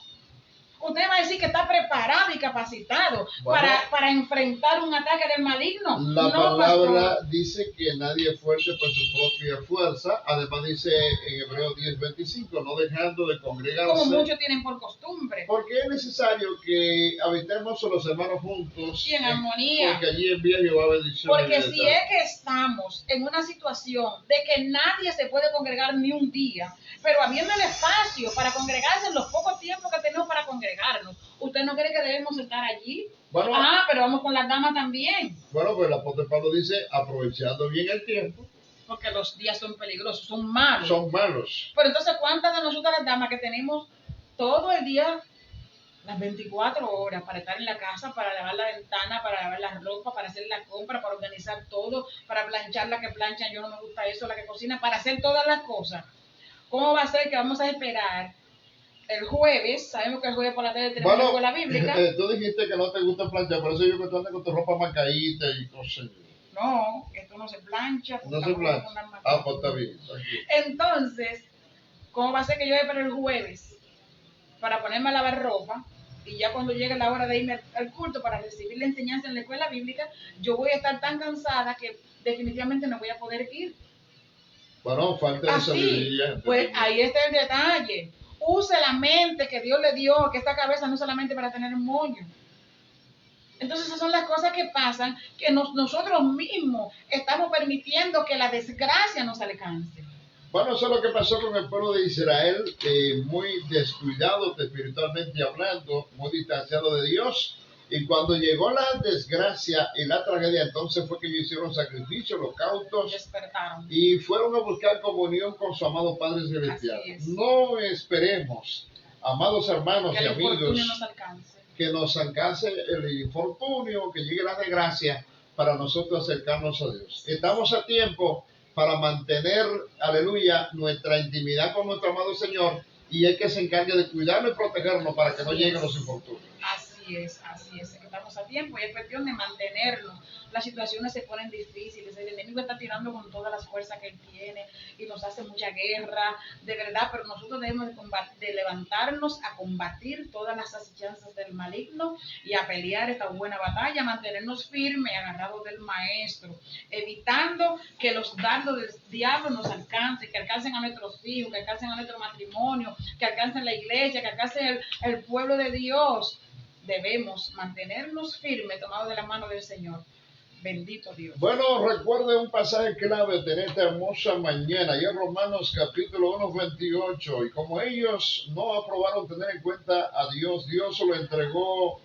usted va a decir que está preparado y capacitado para enfrentar un ataque del maligno. La palabra dice que nadie es fuerte por su propia fuerza. Además dice en Hebreos 10:25, no dejando de congregarse, como muchos tienen por costumbre, porque es necesario que habitemos los hermanos juntos y en armonía, porque allí envía Jehová bendición. Porque si es que estamos en una situación de que nadie se puede congregar ni un día, pero habiendo el espacio para congregarse en los pocos tiempos que tenemos para congregarnos, ¿usted no cree que debemos estar allí? Bueno, pero vamos con las damas también. Bueno, pues el apóstol Pablo dice, aprovechando bien el tiempo. Porque los días son peligrosos, son malos. Son malos. Pero entonces, ¿cuántas de nosotras las damas que tenemos todo el día, las 24 horas, para estar en la casa, para lavar la ventana, para lavar la ropa, para hacer la compra, para organizar todo, para planchar la que planchan, yo no me gusta eso, la que cocina, para hacer todas las cosas? ¿Cómo va a ser que vamos a esperar el jueves? Sabemos que el jueves por la tarde tenemos la escuela bíblica. Tú dijiste que no te gusta planchar, por eso yo que tú andas con tu ropa marcadita y cosas. No, esto no se plancha. No se plancha. Pues está bien. Entonces, ¿cómo va a ser que yo voy para el jueves para ponerme a lavar ropa? Y ya cuando llegue la hora de irme al culto para recibir la enseñanza en la escuela bíblica, yo voy a estar tan cansada que definitivamente no voy a poder ir. Bueno, falta de sabiduría. Pues ahí está el detalle. Use la mente que Dios le dio, que esta cabeza no solamente para tener un moño. Entonces esas son las cosas que pasan, que nosotros mismos estamos permitiendo que la desgracia nos alcance. Bueno, eso es lo que pasó con el pueblo de Israel, muy descuidado espiritualmente hablando, muy distanciado de Dios. Y cuando llegó la desgracia y la tragedia, entonces fue que ellos hicieron sacrificios, holocaustos, despertaron y fueron a buscar comunión con su amado Padre Celestial. No esperemos, amados hermanos y amigos, que nos alcance el infortunio, que llegue la desgracia para nosotros acercarnos a Dios. Estamos a tiempo para mantener, aleluya, nuestra intimidad con nuestro amado Señor, y es que se encargue de cuidarnos y protegernos para que no lleguen los infortunios. Así es, así es. estamos a tiempo y es cuestión de mantenernos. Las situaciones se ponen difíciles, el enemigo está tirando con todas las fuerzas que él tiene y nos hace mucha guerra, de verdad, pero nosotros debemos de levantarnos a combatir todas las asechanzas del maligno y a pelear esta buena batalla, mantenernos firmes, agarrados del maestro, evitando que los dardos del diablo nos alcancen, que alcancen a nuestros hijos, que alcancen a nuestro matrimonio, que alcancen la iglesia, que alcancen el pueblo de Dios. Debemos mantenernos firmes, tomados de la mano del Señor. Bendito Dios. Bueno, recuerde un pasaje clave de esta hermosa mañana, y en Romanos capítulo 1, 28. Y como ellos no aprobaron tener en cuenta a Dios, Dios se lo entregó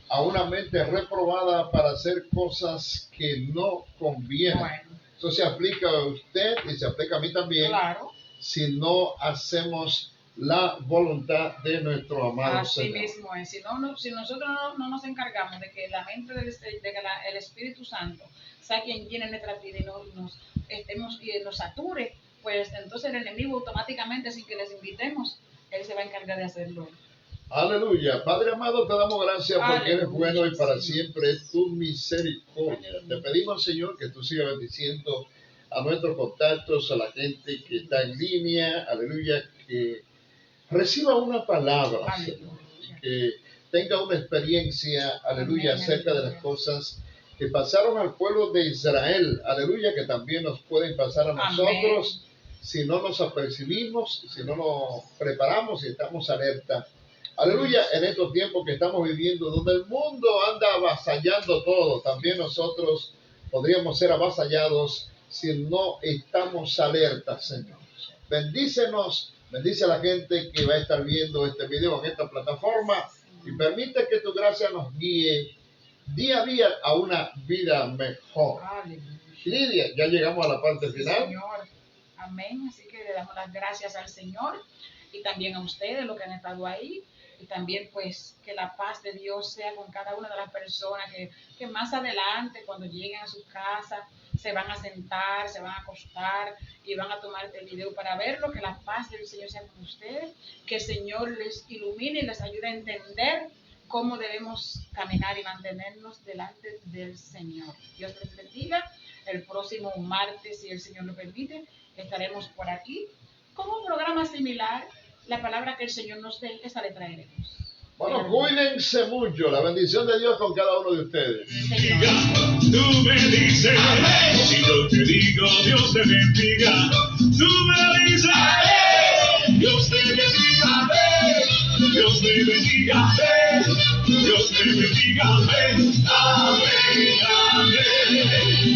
a una mente reprobada para hacer cosas que no convienen. Bueno, Eso se aplica a usted y se aplica a mí también, claro. si no hacemos la voluntad de nuestro amado Así Señor. mismo es. Si nosotros no nos encargamos de que la mente el Espíritu Santo sea quien llene nuestra vida y nos sature, pues entonces el enemigo automáticamente, sin que les invitemos, él se va a encargar de hacerlo. Aleluya. Padre amado, te damos gracias porque eres Aleluya, bueno y para sí. siempre es tu misericordia. Aleluya. Te pedimos, Señor, que tú sigas bendiciendo a nuestros contactos, a la gente que está en línea, aleluya, que reciba una palabra, Aleluya. Señor, y que tenga una experiencia, aleluya, Amén, acerca de aleluya. las cosas que pasaron al pueblo de Israel, aleluya, que también nos pueden pasar a nosotros si no nos apercibimos, si no nos preparamos y estamos alerta. Aleluya, en estos tiempos que estamos viviendo, donde el mundo anda avasallando todo, también nosotros podríamos ser avasallados si no estamos alertas, Señor. Bendícenos, bendice a la gente que va a estar viendo este video en esta plataforma y permite que tu gracia nos guíe día a día a una vida mejor. Aleluya. Lidia, ya llegamos a la parte Sí, final. Señor. Amén. Así que le damos las gracias al Señor y también a ustedes, los que han estado ahí. Y también, pues, que la paz de Dios sea con cada una de las personas que más adelante, cuando lleguen a su casa, se van a sentar, se van a acostar y van a tomar el video para verlo. Que la paz del Señor sea con ustedes. Que el Señor les ilumine y les ayude a entender cómo debemos caminar y mantenernos delante del Señor. Dios les bendiga. El próximo martes, si el Señor lo permite, estaremos por aquí con un programa similar. La palabra que el Señor nos dé, esa le traeremos. Bueno, cuídense mucho. La bendición de Dios con cada uno de ustedes. Señor. Tú me dices, si yo te digo Dios te bendiga, tú me dices, Dios te bendiga, Dios te bendiga, Dios te bendiga, amén, amén, amén.